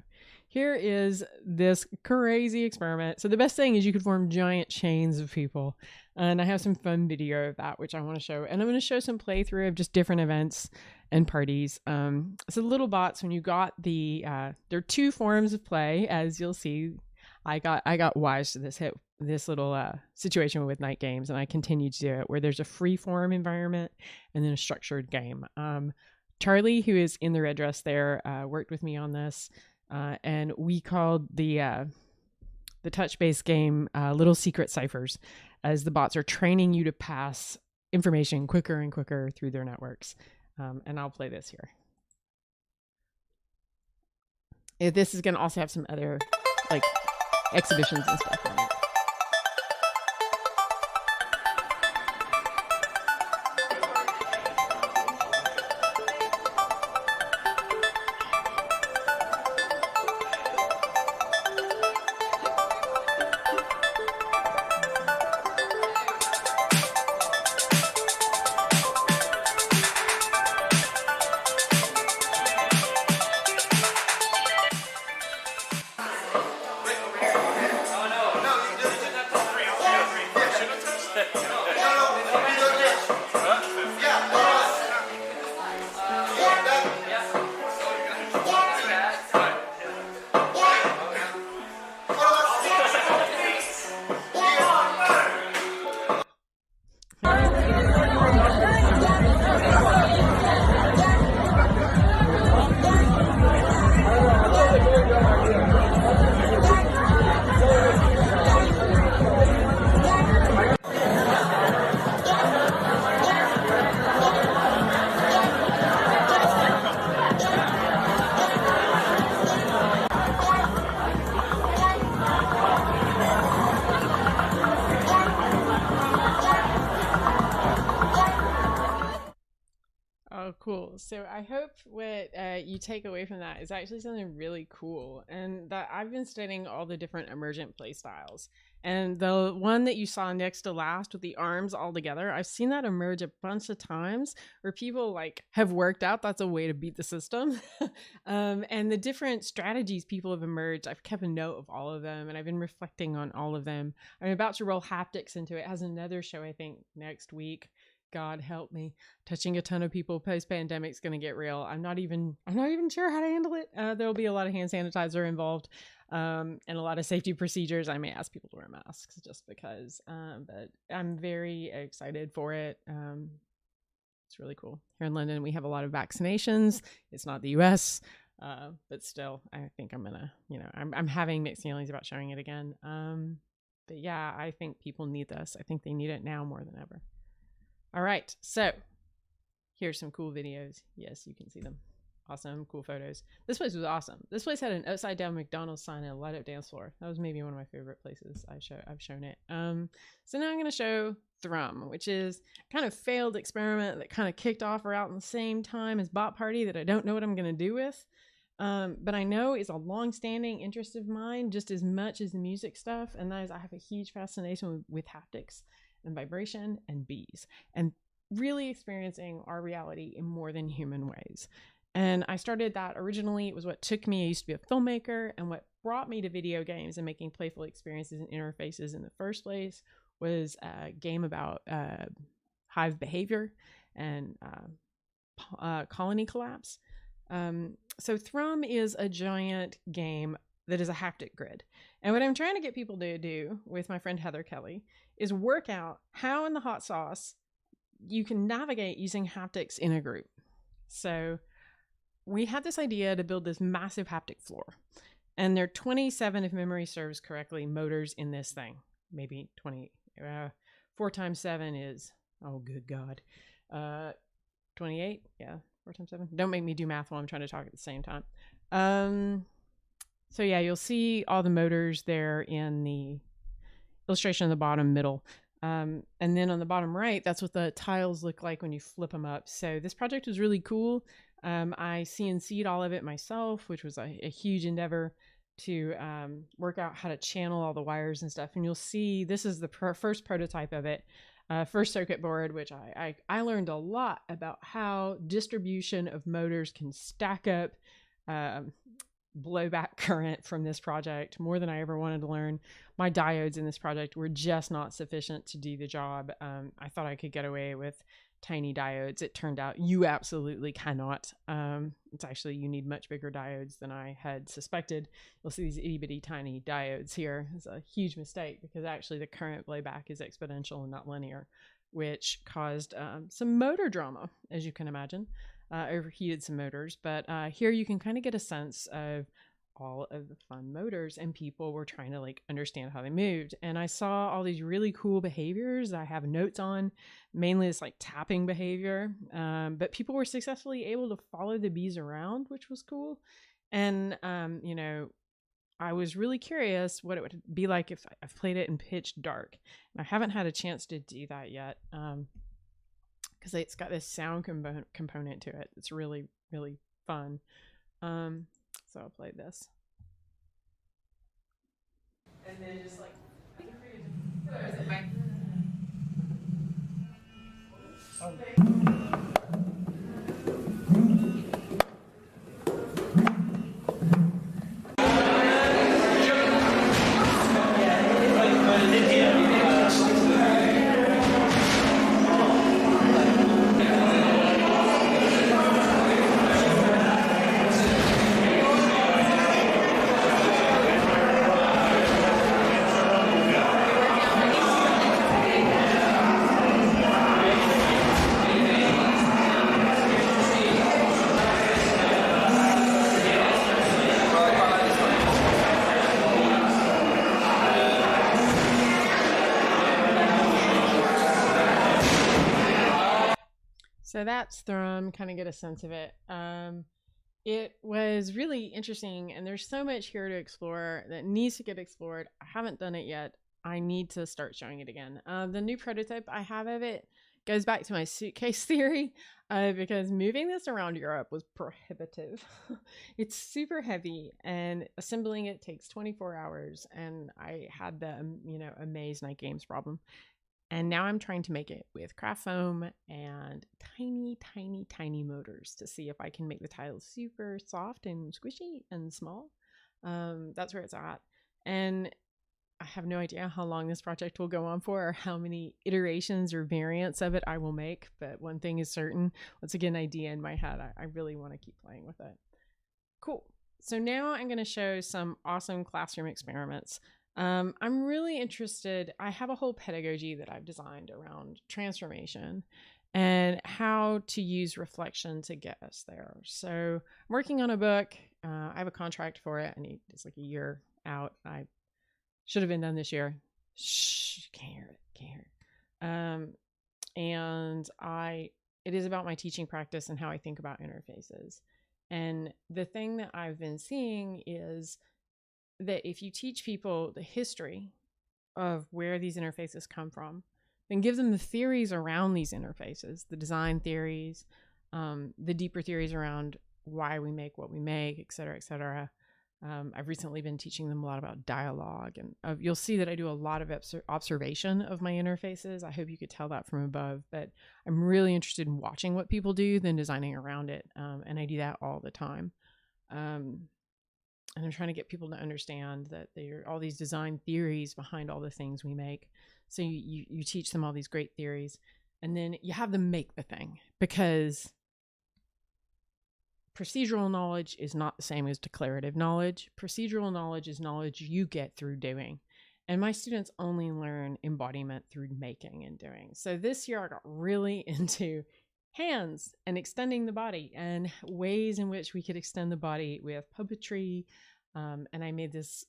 here is this crazy experiment. So the best thing is you could form giant chains of people. And I have some fun video of that, which I want to show. And I'm going to show some playthrough of just different events and parties. So little bots, when you got there are 2 forms of play, as you'll see. I got wise to this little situation with Night Games, and I continue to do it, where there's a free form environment and then a structured game. Charlie, who is in the red dress there, worked with me on this, and we called the touch-based game Little Secret Ciphers, as the bots are training you to pass information quicker and quicker through their networks. And I'll play this here. This is going to also have some other like exhibitions and stuff on it. Cool. So I hope what you take away from that is actually something really cool, and that I've been studying all the different emergent play styles. And the one that you saw next to last with the arms all together, I've seen that emerge a bunch of times where people like have worked out that's a way to beat the system. And the different strategies people have emerged, I've kept a note of all of them, and I've been reflecting on all of them. I'm about to roll haptics into it. It has another show, I think, next week. God help me. Touching a ton of people post-pandemic is going to get real. I'm not even sure how to handle it. There'll be a lot of hand sanitizer involved, and a lot of safety procedures. I may ask people to wear masks just because, but I'm very excited for it. It's really cool. Here in London, we have a lot of vaccinations. It's not the US, but still, I think I'm gonna, I'm having mixed feelings about showing it again. But yeah, I think people need this. I think they need it now more than ever. All right, so here's some cool videos. Yes, you can see them. Awesome, cool photos. This place was awesome. This place had an upside down McDonald's sign and a light up dance floor. That was maybe one of my favorite places I've shown it. So now I'm gonna show Thrum, which is kind of failed experiment that kind of kicked off around the same time as Bot Party that I don't know what I'm gonna do with. But I know it's a long-standing interest of mine just as much as the music stuff, and that is I have a huge fascination with haptics and vibration and bees, and really experiencing our reality in more than human ways. And I started that originally. It was what took me. I used to be a filmmaker, and what brought me to video games and making playful experiences and interfaces in the first place was a game about hive behavior and colony collapse. So Thrum is a giant game that is a haptic grid. And what I'm trying to get people to do with my friend Heather Kelly is work out how in the hot sauce you can navigate using haptics in a group. So we had this idea to build this massive haptic floor. And there are 27, if memory serves correctly, motors in this thing. Maybe 20. 4 times 7 is, oh, good God. 28? Yeah, 4 times 7. Don't make me do math while I'm trying to talk at the same time. So yeah, you'll see all the motors there in the illustration in the bottom middle. And then on the bottom right, that's what the tiles look like when you flip them up. So this project was really cool. I CNC'd all of it myself, which was a huge endeavor to work out how to channel all the wires and stuff. And you'll see this is the first prototype of it, first circuit board, which I learned a lot about how distribution of motors can stack up blowback current from this project more than I ever wanted to learn. My diodes in this project were just not sufficient to do the job. I thought I could get away with tiny diodes. It turned out you absolutely cannot. It's actually, you need much bigger diodes than I had suspected. You'll see these itty bitty tiny diodes here. It's a huge mistake because actually the current blowback is exponential and not linear, which caused some motor drama, as you can imagine. Overheated some motors, but here you can kind of get a sense of all of the fun motors, and people were trying to like understand how they moved. And I saw all these really cool behaviors I have notes on, mainly this like tapping behavior, but people were successfully able to follow the bees around, which was cool. And I was really curious what it would be like if I played it in pitch dark, and I haven't had a chance to do that yet. Because it's got this sound component to it. It's really, really fun. So I'll play this. And then just like, where is it, Mike? So that's Thrum, kind of get a sense of it. It was really interesting, and there's so much here to explore that needs to get explored. I haven't done it yet. I need to start showing it again. The new prototype I have of it goes back to my suitcase theory, because moving this around Europe was prohibitive. It's super heavy, and assembling it takes 24 hours, and I had the a Maze Night Games problem. And now I'm trying to make it with craft foam and tiny motors to see if I can make the tiles super soft and squishy and small. That's where it's at. And I have no idea how long this project will go on for, or how many iterations or variants of it I will make. But one thing is certain, once again, idea in my head, I really want to keep playing with it. Cool. So now I'm going to show some awesome classroom experiments. I'm really interested. I have a whole pedagogy that I've designed around transformation and how to use reflection to get us there. So I'm working on a book. I have a contract for it. It's like a year out. I should have been done this year. Shh, can't hear it. And it is about my teaching practice and how I think about interfaces. And the thing that I've been seeing is that if you teach people the history of where these interfaces come from, then give them the theories around these interfaces, the design theories, the deeper theories around why we make what we make, et cetera, et cetera. I've recently been teaching them a lot about dialogue, and you'll see that I do a lot of observation of my interfaces. I hope you could tell that from above, but I'm really interested in watching what people do than designing around it. And I do that all the time. And I'm trying to get people to understand that there are all these design theories behind all the things we make. So you teach them all these great theories, and then you have them make the thing, because procedural knowledge is not the same as declarative knowledge. Procedural knowledge is knowledge you get through doing. And my students only learn embodiment through making and doing. So this year I got really into hands and extending the body and ways in which we could extend the body with puppetry. And I made this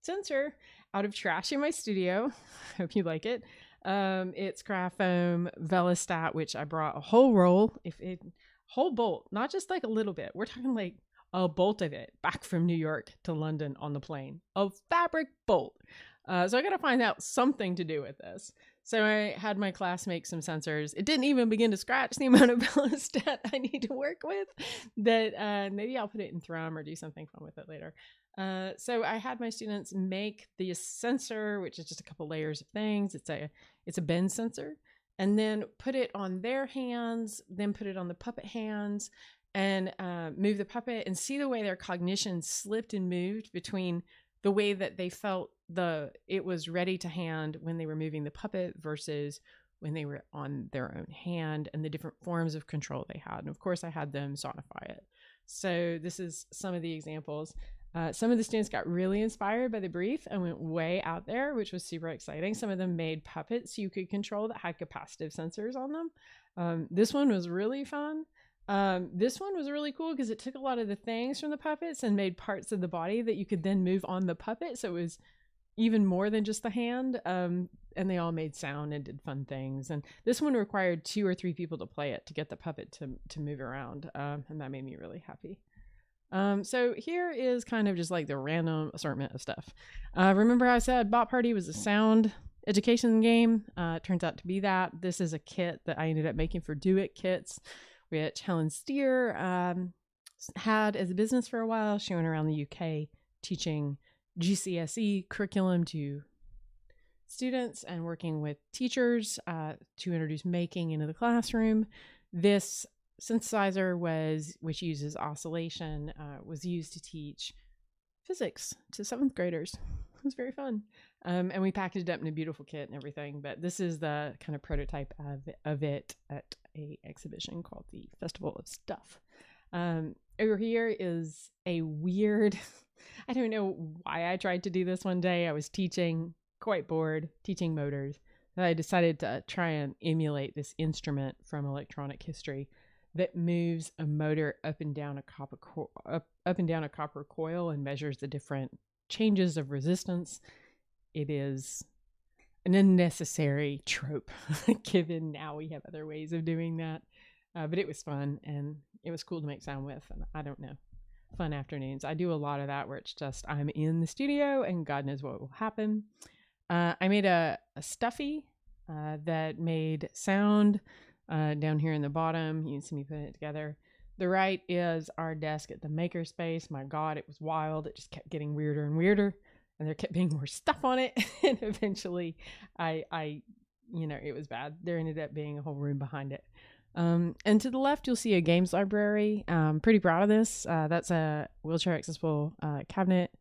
sensor out of trash in my studio. Hope you like it. It's craft foam Velostat, which I brought a whole roll, whole bolt, not just like a little bit. We're talking like a bolt of it back from New York to London on the plane, a fabric bolt. So I got to find out something to do with this. So I had my class make some sensors. It didn't even begin to scratch the amount of Velostat I need to work with, that maybe I'll put it in Thrum or do something fun with it later. So I had my students make the sensor, which is just a couple layers of things. It's a bend sensor, and then put it on their hands, then put it on the puppet hands, and move the puppet and see the way their cognition slipped and moved between the way that they felt it was ready to hand when they were moving the puppet versus when they were on their own hand, and the different forms of control they had. And of course I had them sonify it. So this is some of the examples. Some of the students got really inspired by the brief and went way out there, which was super exciting. Some of them made puppets you could control that had capacitive sensors on them. This one was really fun. This one was really cool because it took a lot of the things from the puppets and made parts of the body that you could then move on the puppet. So it was even more than just the hand. And they all made sound and did fun things. And this one required 2 or 3 people to play it to get the puppet to move around. And that made me really happy. So here is kind of just like the random assortment of stuff. Remember I said Bot Party was a sound education game? It turns out to be that. This is a kit that I ended up making for Do It Kits, which Helen Steer had as a business for a while. She went around the UK teaching GCSE curriculum to students and working with teachers to introduce making into the classroom. This synthesizer which uses oscillation, was used to teach physics to 7th graders. It was very fun. And we packaged it up in a beautiful kit and everything, but this is the kind of prototype of it at a exhibition called the Festival of Stuff. Over here is a weird, I don't know why I tried to do this one day. I was teaching, quite bored, teaching motors. I decided to try and emulate this instrument from electronic history that moves a motor up and down a copper coil and measures the different changes of resistance. It is an unnecessary trope, given now we have other ways of doing that. But it was fun, and it was cool to make sound with, and I don't know, fun afternoons. I do a lot of that where it's just I'm in the studio and God knows what will happen. I made a stuffy that made sound down here in the bottom. You can see me putting it together. The right is our desk at the makerspace. My God, it was wild. It just kept getting weirder and weirder, and there kept being more stuff on it. And eventually, it was bad. There ended up being a whole room behind it. And to the left, you'll see a games library. Pretty proud of this. That's a wheelchair accessible cabinet.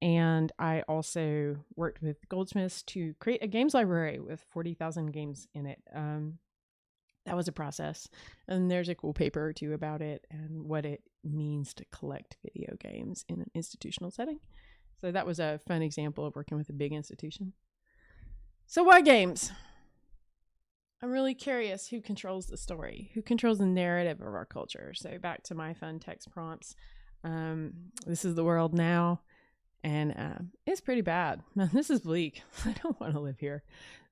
And I also worked with Goldsmiths to create a games library with 40,000 games in it. That was a process. And there's a cool paper or two about it and what it means to collect video games in an institutional setting. So that was a fun example of working with a big institution. So why games? I'm really curious who controls the story, who controls the narrative of our culture. So back to my fun text prompts. This is the world now. And it's pretty bad. This is bleak. I don't want to live here.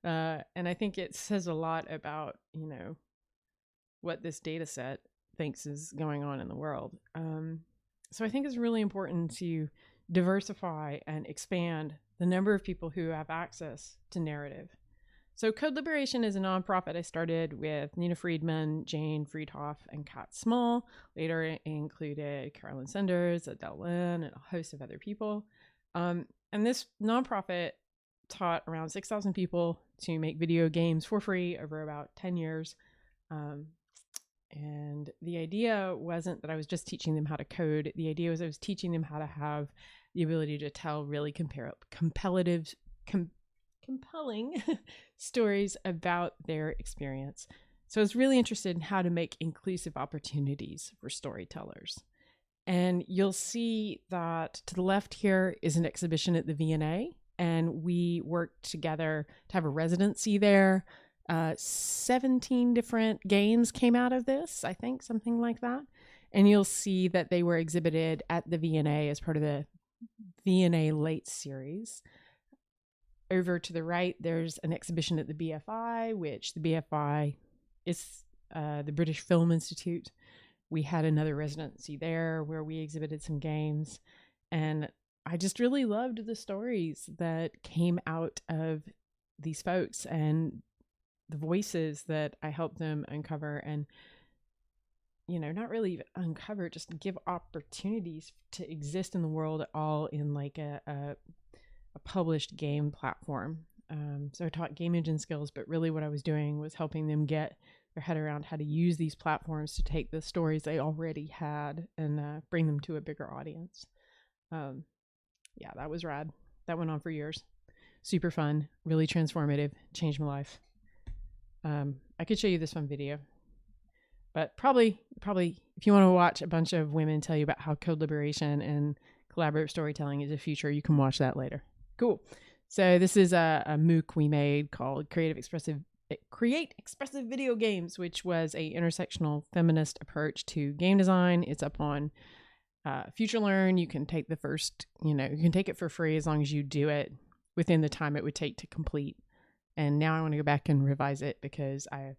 And I think it says a lot about, what this data set thinks is going on in the world. So I think it's really important to diversify and expand the number of people who have access to narrative. So Code Liberation is a nonprofit I started with Nina Friedman, Jane Friedhoff, and Kat Small. Later it included Carolyn Sanders, Adele Lynn, and a host of other people. And this nonprofit taught around 6,000 people to make video games for free over about 10 years. And the idea wasn't that I was just teaching them how to code. The idea was I was teaching them how to have the ability to tell really compelling stories about their experience. So I was really interested in how to make inclusive opportunities for storytellers. And you'll see that to the left here is an exhibition at the V&A, and we worked together to have a residency there. 17 different games came out of this, I think, something like that. And you'll see that they were exhibited at the V&A as part of the V&A Late Series. Over to the right, there's an exhibition at the BFI, which the BFI is the British Film Institute. We had another residency there where we exhibited some games. And I just really loved the stories that came out of these folks and the voices that I helped them uncover and, not really even uncover, just give opportunities to exist in the world at all in like a published game platform. So I taught game engine skills, but really what I was doing was helping them get their head around how to use these platforms to take the stories they already had and bring them to a bigger audience. Yeah, that was rad. That went on for years. Super fun, really transformative, changed my life. I could show you this one video, but probably if you want to watch a bunch of women tell you about how code liberation and collaborative storytelling is a future, you can watch that later. Cool. So this is a MOOC we made called Create Expressive Video Games, which was a intersectional feminist approach to game design. It's up on FutureLearn. You can take the first, you can take it for free as long as you do it within the time it would take to complete. And now I want to go back and revise it because I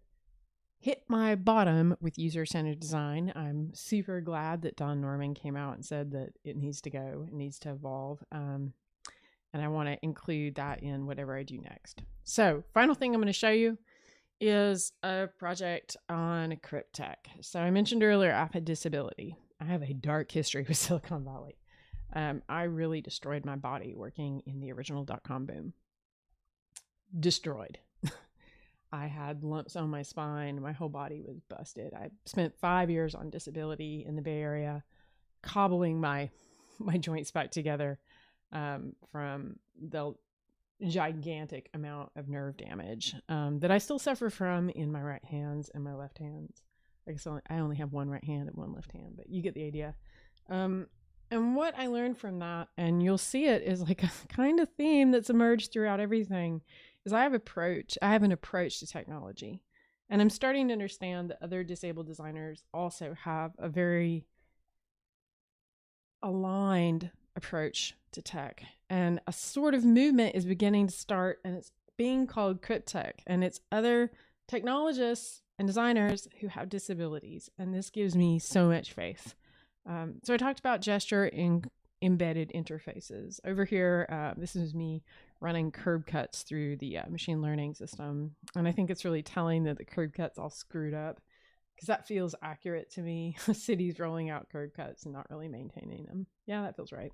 hit my bottom with user-centered design. I'm super glad that Don Norman came out and said that it needs to go, it needs to evolve. And I want to include that in whatever I do next. So final thing I'm going to show you is a project on Cryptech. So I mentioned earlier I have a disability. I have a dark history with Silicon Valley. I really destroyed my body working in the original dot-com boom. Destroyed. I had lumps on my spine. My whole body was busted. I spent 5 years on disability in the Bay Area, cobbling my joints back together from the gigantic amount of nerve damage that I still suffer from in my right hands and my left hands. I guess I only have one right hand and one left hand, but you get the idea. And what I learned from that, and you'll see it, is like a kind of theme that's emerged throughout everything, is I have an approach to technology. And I'm starting to understand that other disabled designers also have a very aligned approach to tech. And a sort of movement is beginning to start, and it's being called Cryptech. And it's other technologists and designers who have disabilities. And this gives me so much faith. So I talked about gesture in embedded interfaces. Over here, this is me running curb cuts through the machine learning system. And I think it's really telling that the curb cuts all screwed up, because that feels accurate to me. Cities rolling out curb cuts and not really maintaining them. Yeah, that feels right.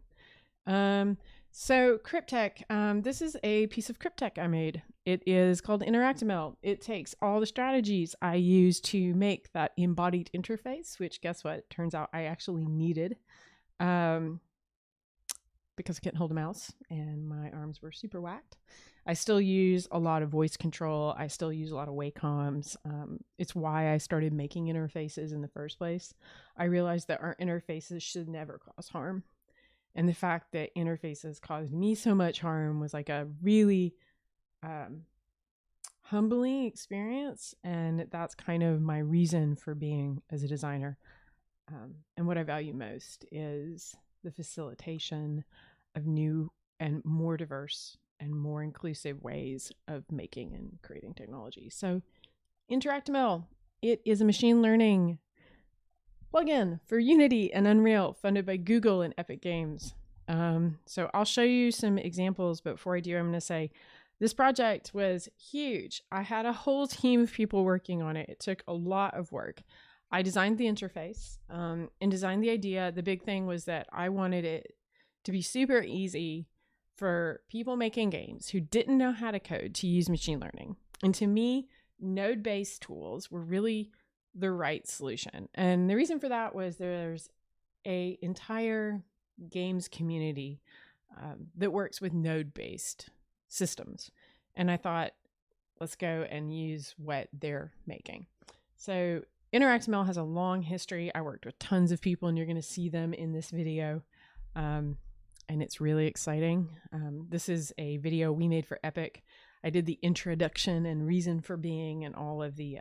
So Cryptech, this is a piece of Cryptech I made. It is called InteractML. It takes all the strategies I use to make that embodied interface, which guess what? Turns out I actually needed, because I couldn't hold a mouse and my arms were super whacked. I still use a lot of voice control. I still use a lot of Wacomms. It's why I started making interfaces in the first place. I realized that our interfaces should never cause harm. And the fact that interfaces caused me so much harm was like a really humbling experience. And that's kind of my reason for being as a designer. And what I value most is the facilitation of new and more diverse and more inclusive ways of making and creating technology. So InteractML, it is a machine learning plugin for Unity and Unreal, funded by Google and Epic Games. So I'll show you some examples, but before I do, I'm going to say this project was huge. I had a whole team of people working on it. It took a lot of work. I designed the interface and designed the idea. The big thing was that I wanted it to be super easy for people making games who didn't know how to code to use machine learning. And to me, node-based tools were really the right solution. And the reason for that was there's an entire games community that works with node-based systems. And I thought, let's go and use what they're making. So InteractML has a long history. I worked with tons of people, and you're going to see them in this video. And it's really exciting. This is a video we made for Epic. I did the introduction and reason for being and all of the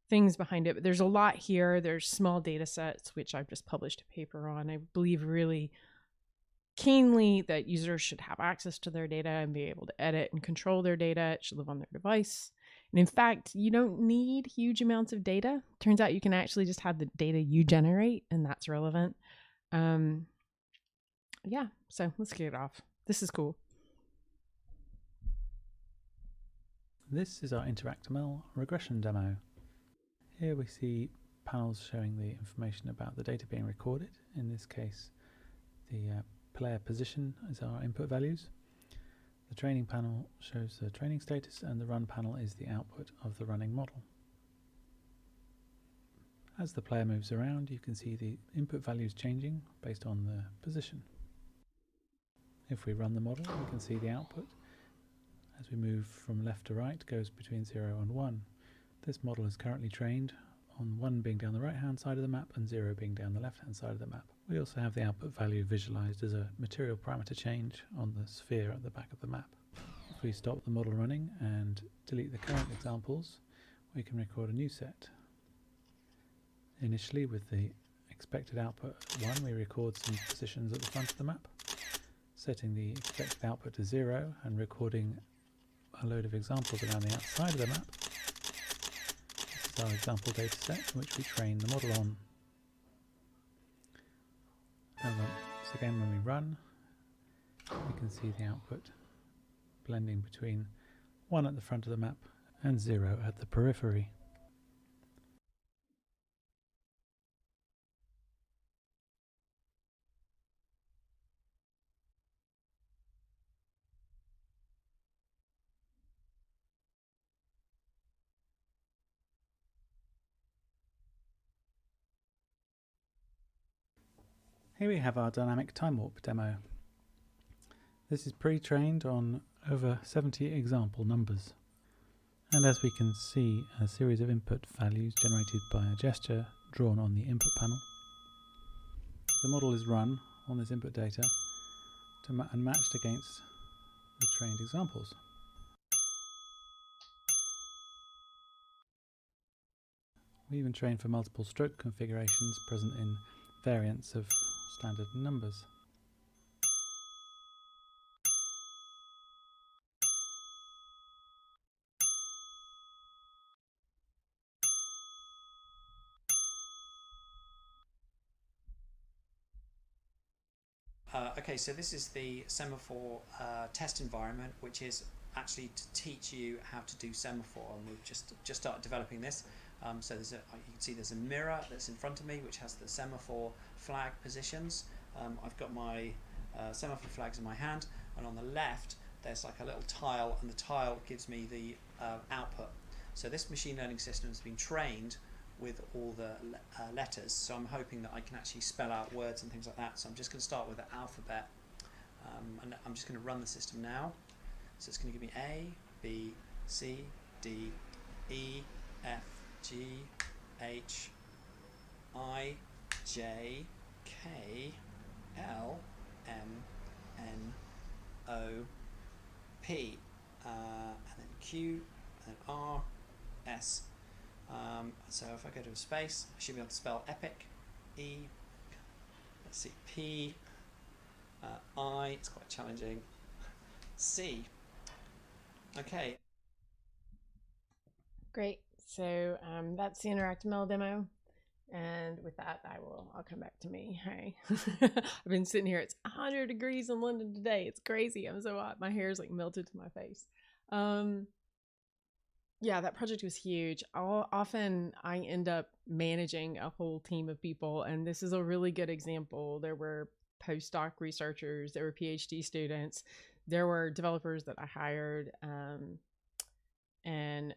things behind it. But there's a lot here. There's small data sets, which I've just published a paper on. I believe really keenly that users should have access to their data and be able to edit and control their data. It should live on their device. And in fact, you don't need huge amounts of data. Turns out you can actually just have the data you generate, and that's relevant. Yeah, so let's get it off. This is cool. This is our InteractML regression demo. Here we see panels showing the information about the data being recorded. In this case, the player position is our input values. The training panel shows the training status, and the run panel is the output of the running model. As the player moves around, you can see the input values changing based on the position. If we run the model, we can see the output. As we move from left to right, goes between 0 and 1. This model is currently trained on 1 being down the right-hand side of the map and 0 being down the left-hand side of the map. We also have the output value visualized as a material parameter change on the sphere at the back of the map. If we stop the model running and delete the current examples, we can record a new set. Initially, with the expected output 1, we record some positions at the front of the map, setting the expected output to 0 and recording a load of examples around the outside of the map. This is our example data set which we train the model on. And once again, when we run, we can see the output blending between 1 at the front of the map and 0 at the periphery. Here we have our dynamic time warp demo. This is pre-trained on over 70 example numbers. And as we can see, a series of input values generated by a gesture drawn on the input panel. The model is run on this input data and matched against the trained examples. We even train for multiple stroke configurations present in variants of standard numbers. Okay, so this is the Semaphore test environment, which is actually to teach you how to do Semaphore, and we've just started developing this. So you can see there's a mirror that's in front of me, which has the Semaphore flag positions. I've got my Semaphore flags in my hand, and on the left there's like a little tile, and the tile gives me the output. So this machine learning system has been trained with all the letters, so I'm hoping that I can actually spell out words and things like that. So I'm just going to start with the alphabet, and I'm just going to run the system now. So it's going to give me A, B, C, D, E, F, G, H, I, J, K, L, M, N, O, P, and then Q, and then R, S. So if I go to a space, I should be able to spell epic. E, let's see, P, I, it's quite challenging. C. Okay. Great. So that's the InteractML demo. And with that, I'll come back to me. Hey, I've been sitting here. It's 100 degrees in London today. It's crazy. I'm so hot. My hair's like melted to my face. Yeah, that project was huge. Often I end up managing a whole team of people, and this is a really good example. There were postdoc researchers, there were PhD students, there were developers that I hired, and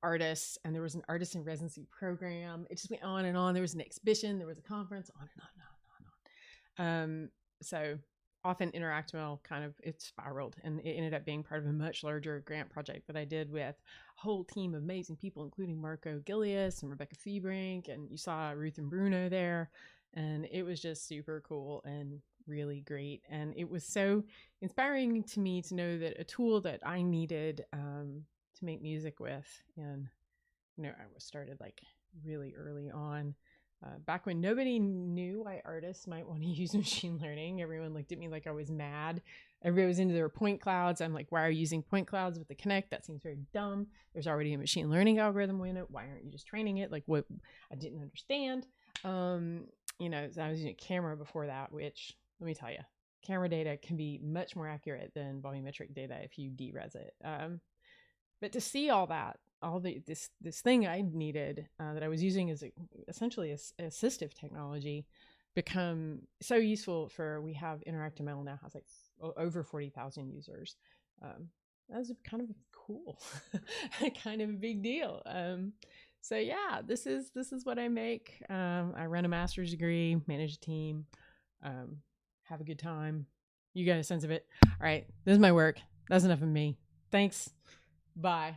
artists, and there was an artist in residency program. It just went on and on. There was an exhibition, there was a conference, on and on and on and on. So often InteractML it spiraled, and it ended up being part of a much larger grant project that I did with a whole team of amazing people, including Marco Gillius and Rebecca Feebrink, and you saw Ruth and Bruno there, and it was just super cool and really great. And it was so inspiring to me to know that a tool that I needed to make music with, and I was started like really early on, back when nobody knew why artists might want to use machine learning. Everyone looked at me like I was mad. Everybody was into their point clouds. I'm like, why are you using point clouds with the Connect? That seems very dumb. There's already a machine learning algorithm in it. Why aren't you just training it? Like, what? I didn't understand. So I was using a camera before that, which, let me tell you, camera data can be much more accurate than volumetric data if you de-res it. But to see all that, this thing I needed that I was using as essentially assistive technology become so useful we have InteractML now has like over 40,000 users. That was kind of cool, kind of a big deal. So yeah, this is what I make. I run a master's degree, manage a team, have a good time. You got a sense of it. All right, this is my work. That's enough of me. Thanks. Bye.